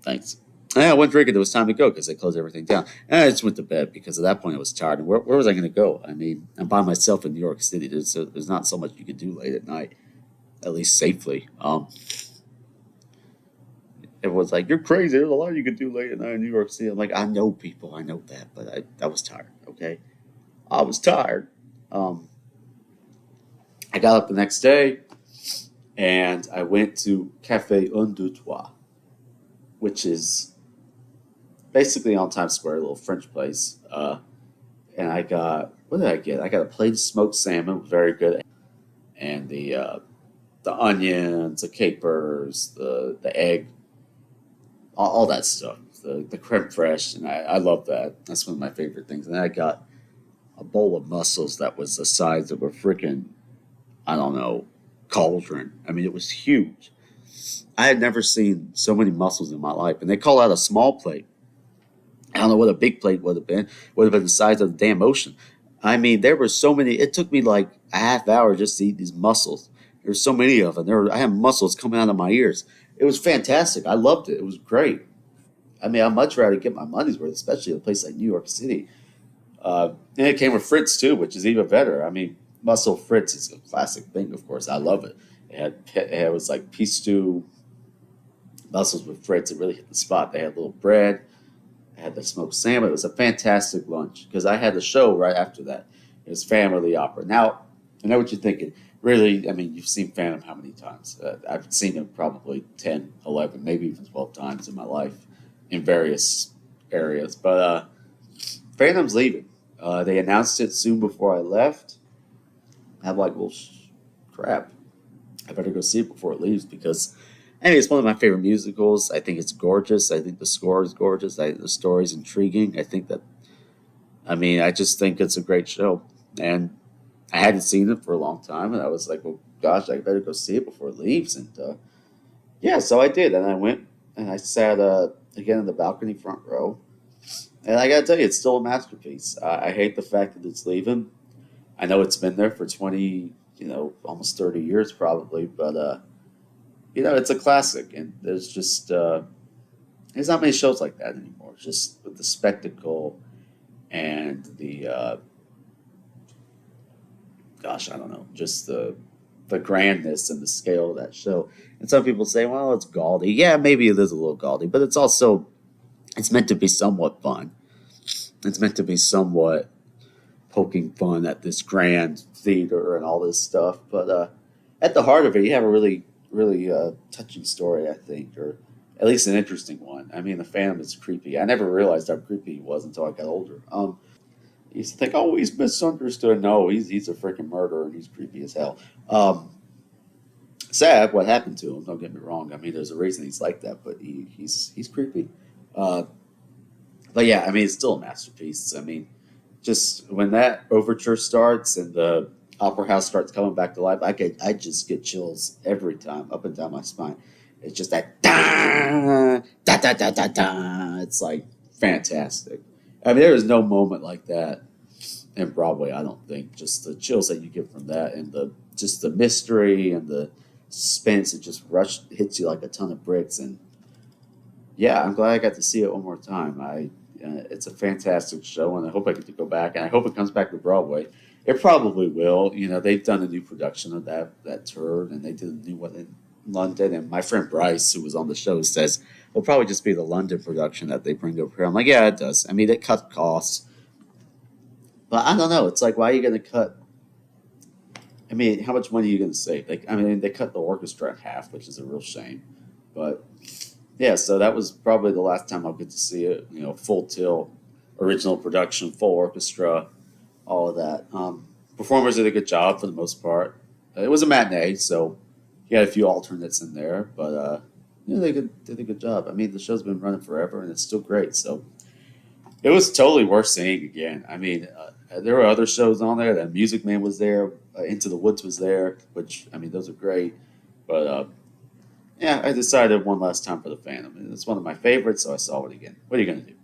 thanks. And I went drinking. It was time to go because they closed everything down. And I just went to bed because at that point I was tired. And where was I going to go? I mean, I'm by myself in New York City. There's not so much you can do late at night, at least safely. Everyone's like, you're crazy. There's a lot you could do late at night in New York City. I'm like, I know people. I know that. But I was tired, okay? I was tired. Um, I got up the next day and I went to Cafe Un Deux Trois, which is basically on Times Square, a little French place. And I got, what did I get? I got a plate of smoked salmon, very good. And the onions, the capers, the egg, all that stuff, the creme fraiche, and I love that. That's one of my favorite things. And then I got a bowl of mussels that was the size of a freaking, I don't know, cauldron. I mean, it was huge. I had never seen so many mussels in my life, and they call out a small plate. I don't know what a big plate would have been. Would have been the size of the damn ocean. I mean, there were so many. It took me like a half hour just to eat these mussels. There were so many of them. I had mussels coming out of my ears. It was fantastic. I loved it. It was great. I mean, I'd much rather get my money's worth, especially in a place like New York City. And it came with Fritz too, which is even better. I mean, mussel Fritz is a classic thing, of course. I love it. It was like pea stew, mussels with Fritz. It really hit the spot. They had a little bread. I had the smoked salmon. It was a fantastic lunch because I had the show right after that. It was family opera. Now, I know what you're thinking. Really, I mean, you've seen Phantom how many times? I've seen it probably 10, 11, maybe even 12 times in my life in various areas. But Phantom's leaving. They announced it soon before I left. I'm like, well, crap. I better go see it before it leaves because, I mean, it's one of my favorite musicals. I think it's gorgeous. I think the score is gorgeous. The story is intriguing. I mean, I just think it's a great show. And I hadn't seen it for a long time. And I was like, well, gosh, I better go see it before it leaves. And yeah, so I did. And I went and I sat again in the balcony front row. And I got to tell you, it's still a masterpiece. I hate the fact that it's leaving. I know it's been there for 20, almost 30 years probably. But, it's a classic. And there's not many shows like that anymore. Just with the spectacle and gosh, I don't know, just the grandness and the scale of that show. And some people say, well, it's gaudy. Yeah, maybe it is a little gaudy, but it's also, It's meant to be somewhat fun. It's meant to be somewhat poking fun at this grand theater and all this stuff. But at the heart of it, you have a really touching story, I think, or at least an interesting one. I mean, the Phantom is creepy. I never realized how creepy he was until I got older. You used to think, oh, he's misunderstood. No, he's a freaking murderer and he's creepy as hell. Sad what happened to him. Don't get me wrong. I mean, there's a reason he's like that, but he's creepy. Uh, but yeah, I mean, it's still a masterpiece. I mean, just when that overture starts and the opera house starts coming back to life, I just get chills every time up and down my spine. It's just that da da da da da da. It's like fantastic. I mean, there is no moment like that in Broadway. I don't think. Just the chills that you get from that, and the just the mystery and the suspense. It just hits you like a ton of bricks. And yeah, I'm glad I got to see it one more time. It's a fantastic show, and I hope I get to go back, and I hope it comes back to Broadway. It probably will. You know, they've done a new production of that tour, and they did a new one in London. And my friend Bryce, who was on the show, says it'll probably just be the London production that they bring over here. I'm like, yeah, it does. I mean, it cut costs, but I don't know. It's like, why are you going to cut? I mean, how much money are you going to save? Like, I mean, they cut the orchestra in half, which is a real shame. But yeah, so that was probably the last time I'll get to see it. You know, full tilt, original production, full orchestra, all of that. Performers did a good job for the most part. It was a matinee, so you had a few alternates in there, but yeah, they did a good job. I mean, the show's been running forever, and it's still great. So it was totally worth seeing again. I mean, there were other shows on there. That Music Man was there. Into the Woods was there, which, I mean, those are great. But yeah, I decided one last time for the Phantom. And it's one of my favorites, so I saw it again. What are you going to do?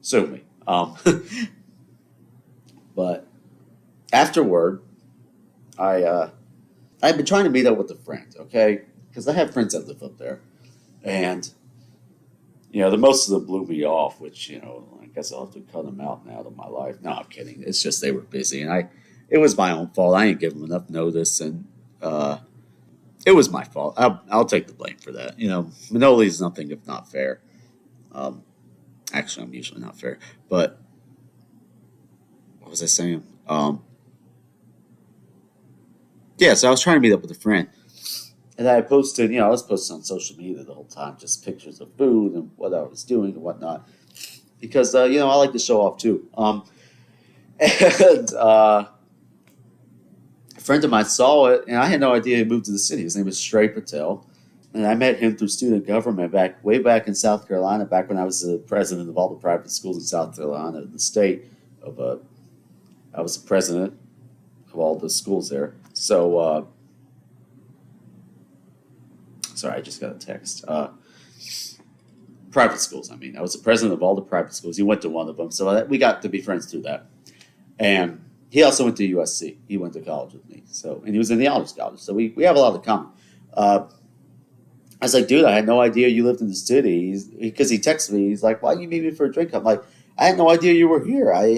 Sue me. But afterward, I've been trying to meet up with a friend, okay? Because I have friends that live up there. And, you know, the most of them blew me off, which, you know, I guess I'll have to cut them out now of my life. No, I'm kidding. It's just they were busy. And it was my own fault. I didn't give them enough notice. And it was my fault. I'll take the blame for that. You know, Manoli is nothing if not fair. Um, Actually, I'm usually not fair. But what was I saying? Yeah, so I was trying to meet up with a friend. And I posted, you know, I was posting on social media the whole time, just pictures of food and what I was doing and whatnot. Because, you know, I like to show off too. And a friend of mine saw it, and I had no idea he moved to the city. His name was Shrey Patel. And I met him through student government way back in South Carolina, back when I was the president of all the private schools in South Carolina, the state of I was the president of all the schools there. So, sorry, I just got a text. Private schools, I mean. I was the president of all the private schools. He went to one of them. So we got to be friends through that. And he also went to USC. He went to college with me. So, and he was in the honors college. So we have a lot in common. I was like, dude, I had no idea you lived in the city. Because he texted me. He's like, why didn't you meet me for a drink? I'm like, I had no idea you were here. I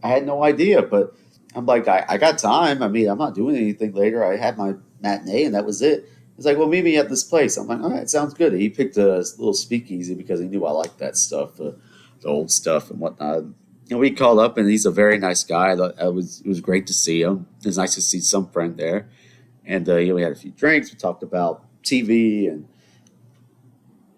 had no idea. But I'm like, I got time. I mean, I'm not doing anything later. I had my matinee and that was it. He's like, well, meet me at this place. I'm like, all right, sounds good. He picked a little speakeasy because he knew I liked that stuff, the old stuff and whatnot. And we called up, and he's a very nice guy. It was great to see him. It was nice to see some friend there. And you know, we had a few drinks. We talked about TV and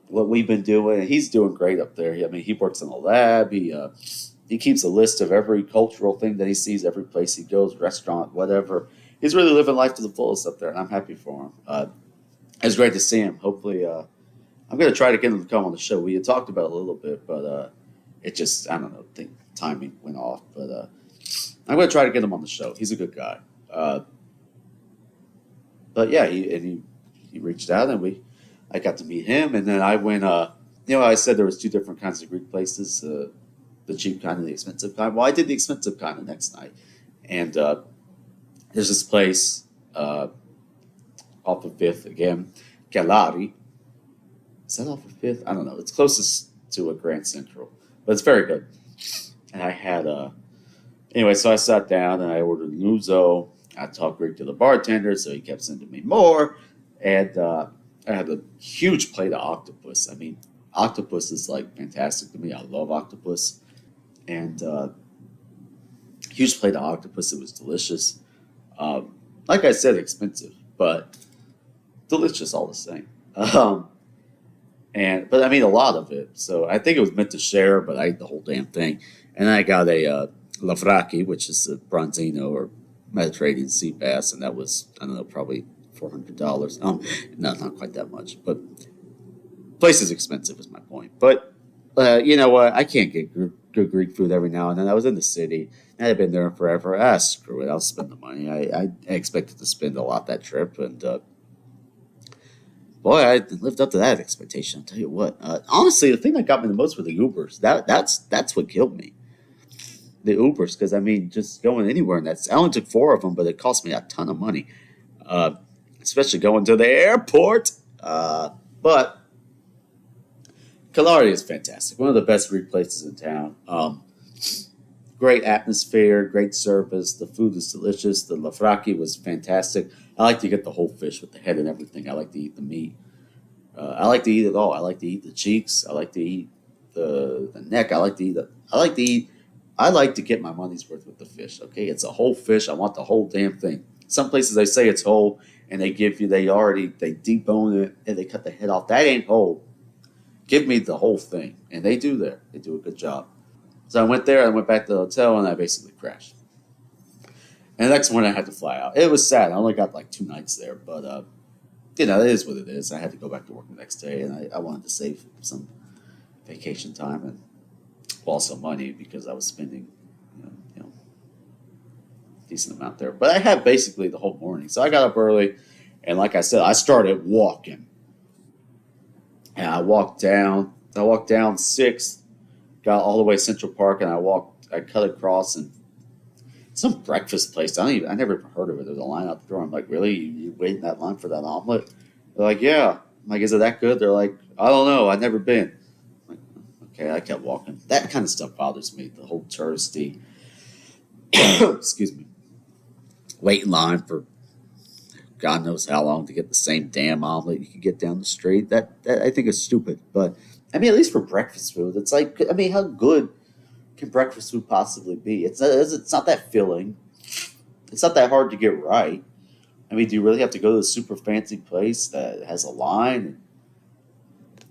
what we've been doing. And he's doing great up there. I mean, he works in a lab. He keeps a list of every cultural thing that he sees, every place he goes, restaurant, whatever. He's really living life to the fullest up there, and I'm happy for him. It was great to see him. Hopefully, I'm going to try to get him to come on the show. We had talked about it a little bit, but it just, I don't know, I think timing went off. But I'm going to try to get him on the show. He's a good guy. But yeah, he reached out, and I got to meet him. And then I went, you know, I said there was two different kinds of Greek places, the cheap kind and the expensive kind. Well, I did the expensive kind the next night. And there's this place off of 5th again, Galari. Is that off of 5th? I don't know. It's closest to a Grand Central, but it's very good. And I had anyway, so I sat down and I ordered Luzo. I talked Greek to the bartender, so he kept sending me more. And I had a huge plate of octopus. I mean, Octopus is like fantastic to me. I love octopus, and huge plate of octopus. It was delicious. Like I said, expensive, but delicious all the same. Um, and but I mean a lot of it. So I think it was meant to share, but I ate the whole damn thing. And I got a lavraki, which is a bronzino or Mediterranean sea bass, and that was I don't know probably $400. No, not quite that much, but place is expensive is my point. But you know what? I can't get good Greek food every now and then. I was in the city. I had been there forever. Screw it. I'll spend the money. I expected to spend a lot that trip, and boy, I lived up to that expectation. I'll tell you what. Honestly, the thing that got me the most were the Ubers. That's what killed me. The Ubers, because I mean, just going anywhere, and I only took four of them, but it cost me a ton of money, uh, especially going to the airport. But Kalari is fantastic. One of the best Greek places in town. Great atmosphere, great service. The food is delicious. The lafraki was fantastic. I like to get the whole fish with the head and everything. I like to eat the meat. I like to eat it all. I like to eat the cheeks. I like to eat the neck. I like to eat. I like to get my money's worth with the fish. Okay, it's a whole fish. I want the whole damn thing. Some places they say it's whole, and they give you they debone it and they cut the head off. That ain't whole. Give me the whole thing, and they do there. They do a good job. So I went there. I went back to the hotel, and I basically crashed. And the next morning, I had to fly out. It was sad. I only got like 2 nights there, but you know, it is what it is. I had to go back to work the next day, and I wanted to save some vacation time and also money because I was spending, a decent amount there. But I had basically the whole morning. So I got up early, and like I said, I started walking. And I walked down. I walked down 6th, got all the way to Central Park, and I cut across, and some breakfast place. I never even heard of it. There's a line out the door. I'm like, really? You wait in that line for that omelet? They're like, yeah. I'm like, is it that good? They're like, I don't know. I've never been. I'm like, okay, I kept walking. That kind of stuff bothers me. The whole touristy, excuse me, wait in line for God knows how long to get the same damn omelet you can get down the street. That I think is stupid. But I mean, at least for breakfast food, it's like, I mean, how good can breakfast food possibly be? It's not that filling. It's not that hard to get right. I mean, do you really have to go to a super fancy place that has a line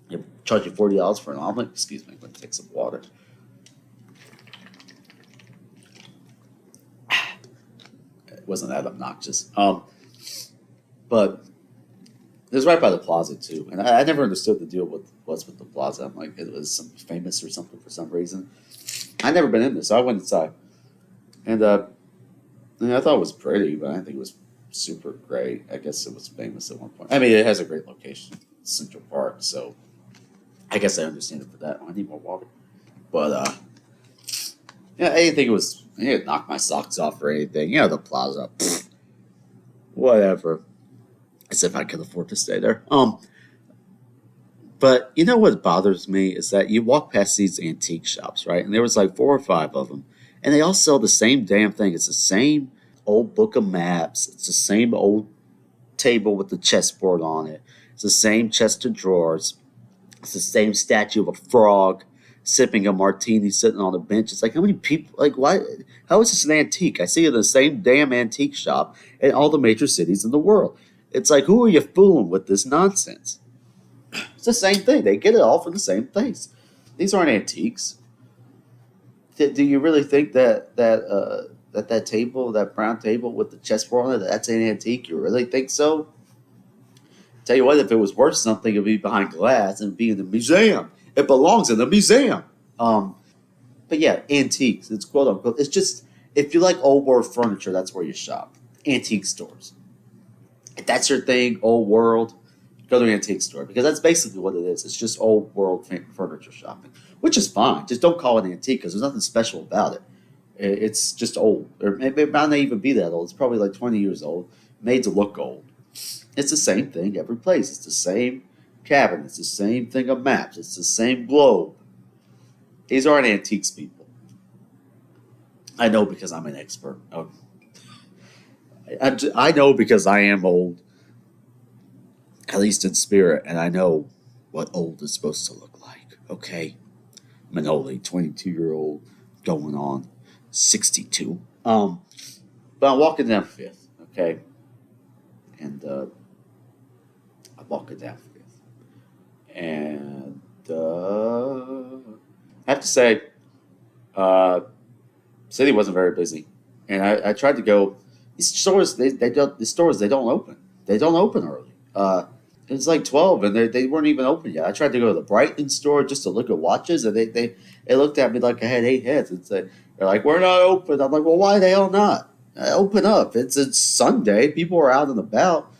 and charge you $40 for an omelet? Excuse me, I'm going to take some water. It wasn't that obnoxious. But it was right by the plaza too, and I never understood the deal with the plaza. I'm like, it was something famous or something for some reason. I never been in this, so I went inside, and I thought it was pretty, but I didn't think it was super great. I guess it was famous at one point. I mean, it has a great location, Central Park, so I guess I understand it for that. I need more water, but yeah, I didn't think it was. I didn't knock my socks off or anything. You know, the plaza, pfft, whatever. As if I could afford to stay there. But you know what bothers me is that you walk past these antique shops, right? And there was like 4 or 5 of them, and they all sell the same damn thing. It's the same old book of maps. It's the same old table with the chessboard on it. It's the same chest of drawers. It's the same statue of a frog sipping a martini sitting on a bench. It's like, how many people, like, why? How is this an antique? I see it in the same damn antique shop in all the major cities in the world. It's like, who are you fooling with this nonsense? It's the same thing. They get it all from the same place. These aren't antiques. Do you really think that table, that brown table with the chessboard on it, that's an antique? You really think so? Tell you what, if it was worth something, it'd be behind glass and be in the museum. It belongs in the museum. But yeah, antiques. It's quote unquote. It's just, if you like old world furniture, that's where you shop. Antique stores. If that's your thing, old world, go to an antique store because that's basically what it is. It's just old world furniture shopping, which is fine. Just don't call it antique because there's nothing special about it. It's just old, or maybe it might not even be that old. It's probably like 20 years old, made to look old. It's the same thing every place. It's the same cabinet. It's the same thing of maps. It's the same globe. These aren't antiques, people. I know because I'm an expert. I know because I am old, at least in spirit, and I know what old is supposed to look like. Okay, Manoli, 22-year-old, going on 62. But I'm walking down Fifth. Okay, and I'm walking down Fifth, and I have to say, uh, city wasn't very busy, and I tried to go. These stores they don't open. They don't open early. It's like 12, and they weren't even open yet. I tried to go to the Brighton store just to look at watches, and they looked at me like I had 8 heads and said, they're like, we're not open. I'm like, well, why the hell not? Open up. It's Sunday. People are out and about.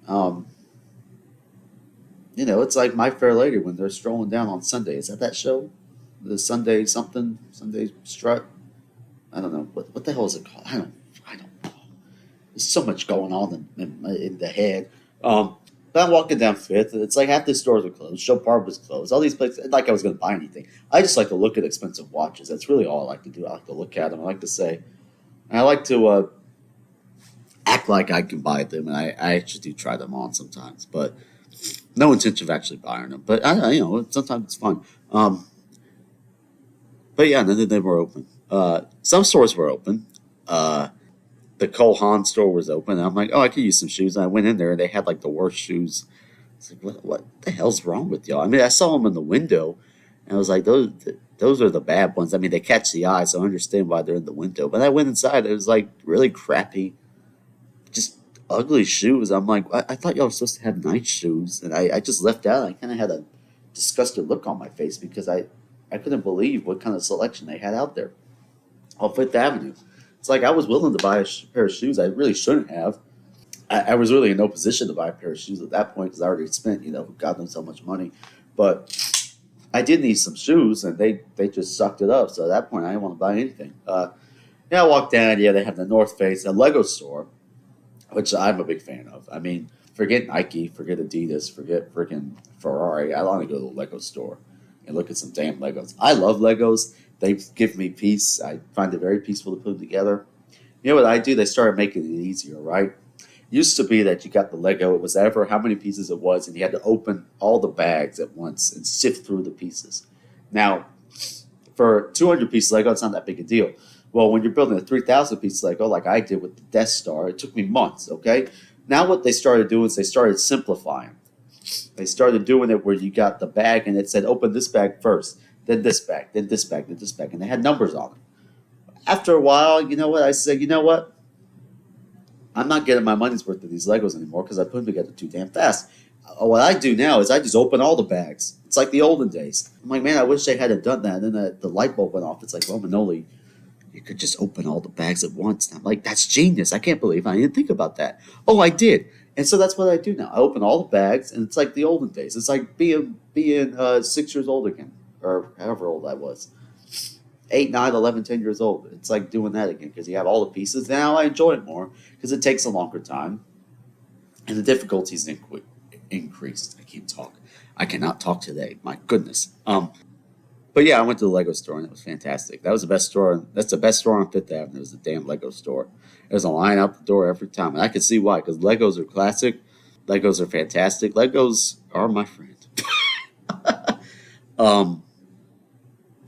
Um, it's like My Fair Lady when they're strolling down on Sunday. Is that show? The Sunday something Sunday strut. I don't know what the hell is it called. I don't know. There's so much going on in the head. But I'm walking down Fifth, and it's like half the stores are closed. Show Park was closed. All these places, like I was going to buy anything. I just like to look at expensive watches. That's really all I like to do. I like to look at them. I like to say, and I like to act like I can buy them, and I actually do try them on sometimes, but no intention of actually buying them. But sometimes it's fun. But yeah, none of them were open. Some stores were open. The Cole Haan store was open. And I'm like, oh, I could use some shoes. And I went in there, and they had like the worst shoes. It's like, what the hell's wrong with y'all? I mean, I saw them in the window, and I was like, those are the bad ones. I mean, they catch the eye, so I understand why they're in the window. But I went inside, it was like really crappy, just ugly shoes. I'm like, I thought y'all were supposed to have nice shoes, and I just left out. I kind of had a disgusted look on my face because I couldn't believe what kind of selection they had out there on Fifth Avenue. It's like I was willing to buy a pair of shoes I really shouldn't have. I was really in no position to buy a pair of shoes at that point because I already spent, God knows how much money. But I did need some shoes, and they just sucked it up. So at that point, I didn't want to buy anything. I walked down. Yeah, they have the North Face, a Lego store, which I'm a big fan of. I mean, forget Nike, forget Adidas, forget freaking Ferrari. I want to go to the Lego store and look at some damn Legos. I love Legos. They give me peace. I find it very peaceful to put them together. You know what I do? They started making it easier, right? Used to be that you got the Lego, it was ever how many pieces it was, and you had to open all the bags at once and sift through the pieces. Now, for 200 piece Lego, it's not that big a deal. Well, when you're building a 3,000 piece Lego, like I did with the Death Star, it took me months, okay? Now what they started doing is they started simplifying. They started doing it where you got the bag and it said, open this bag first, then this bag, then this bag, then this bag, and they had numbers on it. After a while, you know what? I said, you know what? I'm not getting my money's worth of these Legos anymore because I put them together too damn fast. What I do now is I just open all the bags. It's like the olden days. I'm like, man, I wish they hadn't done that. And then the light bulb went off. It's like, well, Manoli, you could just open all the bags at once. And I'm like, that's genius. I can't believe I didn't think about that. Oh, I did. And so that's what I do now. I open all the bags, and it's like the olden days. It's like being 6 years old again, or however old I was. 8, 9, 11, 10 years old. It's like doing that again because you have all the pieces. Now I enjoy it more because it takes a longer time, and the difficulties increased. I can't talk. I cannot talk today. My goodness. But yeah, I went to the Lego store and it was fantastic. That was the best store. That's the best store on Fifth Avenue. It was the damn Lego store. There's a line out the door every time, and I could see why. Because Legos are classic. Legos are fantastic. Legos are my friend. um,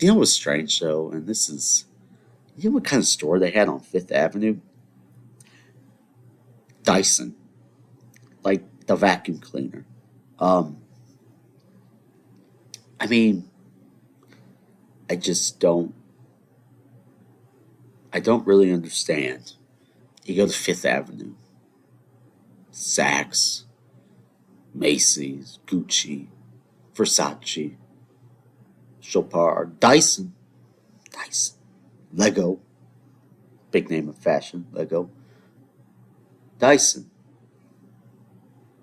it was strange though, and this is, what kind of store they had on Fifth Avenue? Dyson, like the vacuum cleaner. Um, I mean, I just don't. I don't really understand. You go to Fifth Avenue, Saks, Macy's, Gucci, Versace, Chopard, Dyson, Lego, big name of fashion, Lego, Dyson.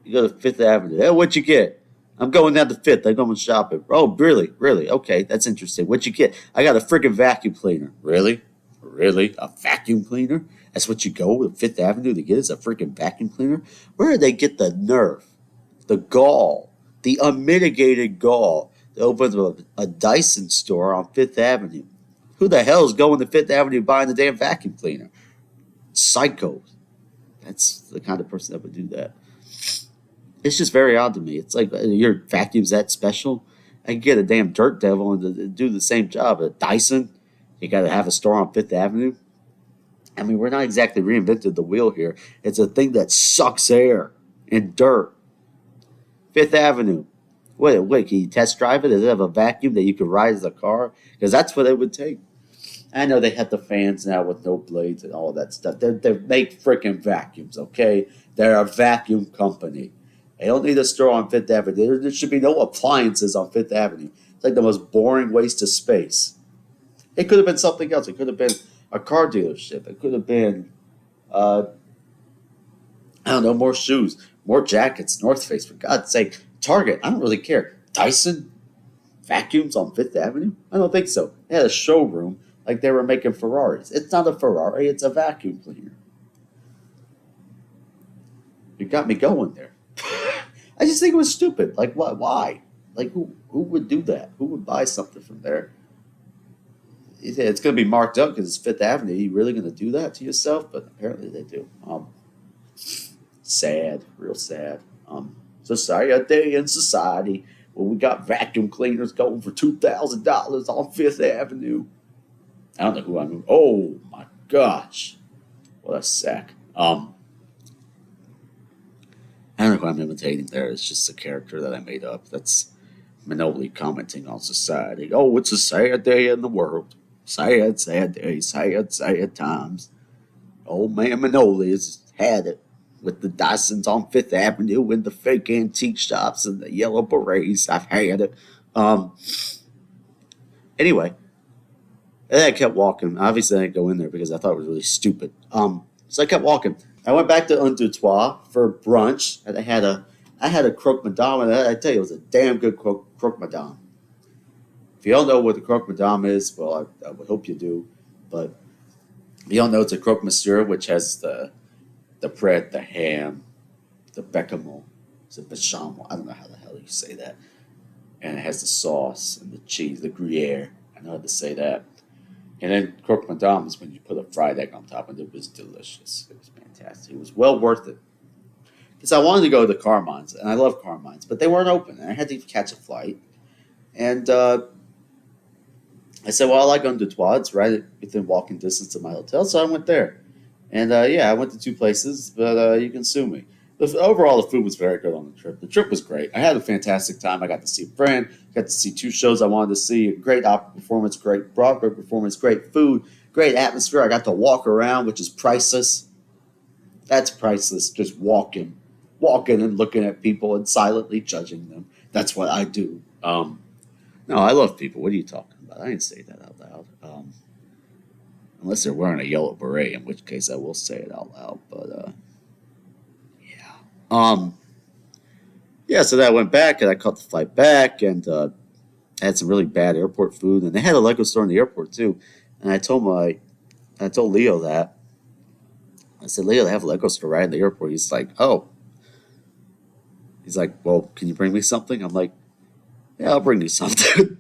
You go to Fifth Avenue. Hey, what'd you get? I'm going down to Fifth. I'm going shopping. Oh, really? Really? Okay, that's interesting. What'd you get? I got a freaking vacuum cleaner. Really? Really? A vacuum cleaner? That's what you go to Fifth Avenue to get is a freaking vacuum cleaner? Where did they get the nerve, the gall, the unmitigated gall to open a Dyson store on Fifth Avenue? Who the hell is going to Fifth Avenue buying the damn vacuum cleaner? Psychos. That's the kind of person that would do that. It's just very odd to me. It's like your vacuum's that special. I can get a damn dirt devil and to do the same job. A Dyson, you got to have a store on Fifth Avenue. I mean, we're not exactly reinvented the wheel here. It's a thing that sucks air and dirt. Fifth Avenue. Wait, can you test drive it? Does it have a vacuum that you can ride as a car? Because that's what it would take. I know they have the fans now with no blades and all of that stuff. They make freaking vacuums, okay? They're a vacuum company. They don't need a store on Fifth Avenue. There should be no appliances on Fifth Avenue. It's like the most boring waste of space. It could have been something else. It could have been a car dealership. It could have been, I don't know, more shoes, more jackets, North Face, for God's sake. Target, I don't really care. Dyson vacuums on Fifth Avenue? I don't think so. They had a showroom like they were making Ferraris. It's not a Ferrari, it's a vacuum cleaner. You got me going there. I just think it was stupid. Like, what? Why? Like, who would do that? Who would buy something from there? It's going to be marked up because it's Fifth Avenue. Are you really going to do that to yourself? But apparently they do. Sad, real sad. Society in society where we got vacuum cleaners going for $2,000 on Fifth Avenue. I don't know who I'm. Oh my gosh, what a sack. I don't know who I'm imitating there. It's just a character that I made up. That's Manoli commenting on society. Oh, it's a sad day in the world. Sad, sad day. Sad, sad times. Old man Manoli has had it with the Dysons on Fifth Avenue and the fake antique shops and the yellow berets. I've had it. Anyway, and I kept walking. Obviously, I didn't go in there because I thought it was really stupid. So I kept walking. I went back to Un Deux Trois for brunch, and I had a croque madame, and I tell you, it was a damn good croque madame. If you don't know what the croque madame is, well, I would hope you do. But if you don't know, it's a croque monsieur, which has the bread, the ham, the bechamel, it's a bechamel. I don't know how the hell you say that. And it has the sauce and the cheese, the Gruyere. I know how to say that. And then croque madame is when you put a fried egg on top, and it was delicious. It was fantastic. It was well worth it. Because I wanted to go to Carmine's, and I love Carmine's, but they weren't open, and I had to catch a flight. And I said, well, I like Un Deux Trois. It's right within walking distance of my hotel, so I went there. And I went to two places, but you can sue me. Overall, the food was very good on the trip. The trip was great. I had a fantastic time. I got to see a friend, got to see two shows I wanted to see. Great opera performance, great Broadway performance, great food, great atmosphere. I got to walk around, which is priceless. That's priceless, just walking and looking at people and silently judging them. That's what I do. No, I love people. What are you talking about? I didn't say that out loud. Unless they're wearing a yellow beret, in which case I will say it out loud. But yeah. So then I went back and I caught the flight back and had some really bad airport food. And they had a Lego store in the airport too. And I told Leo that. I said, Leo, they have a Lego store right in the airport. He's like, oh. He's like, well, can you bring me something? I'm like, yeah, I'll bring you something.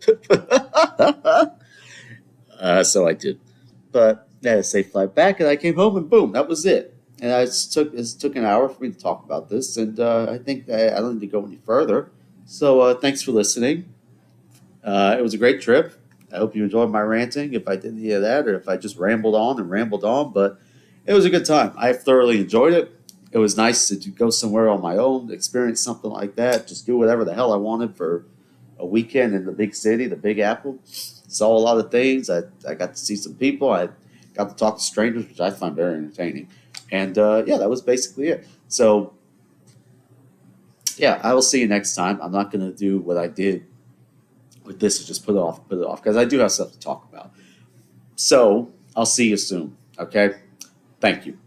So I did. But I had a safe flight back, and I came home, and boom, that was it. And it took an hour for me to talk about this, and I think I don't need to go any further. So thanks for listening. It was a great trip. I hope you enjoyed my ranting, if I did any of that, or if I just rambled on, but it was a good time. I thoroughly enjoyed it. It was nice to go somewhere on my own, experience something like that, just do whatever the hell I wanted for a weekend in the big city, the Big Apple. Saw a lot of things. I got to see some people. I got to talk to strangers, which I find very entertaining. And that was basically it. So, I will see you next time. I'm not going to do what I did with this, is just put it off, because I do have stuff to talk about. So, I'll see you soon. Okay? Thank you.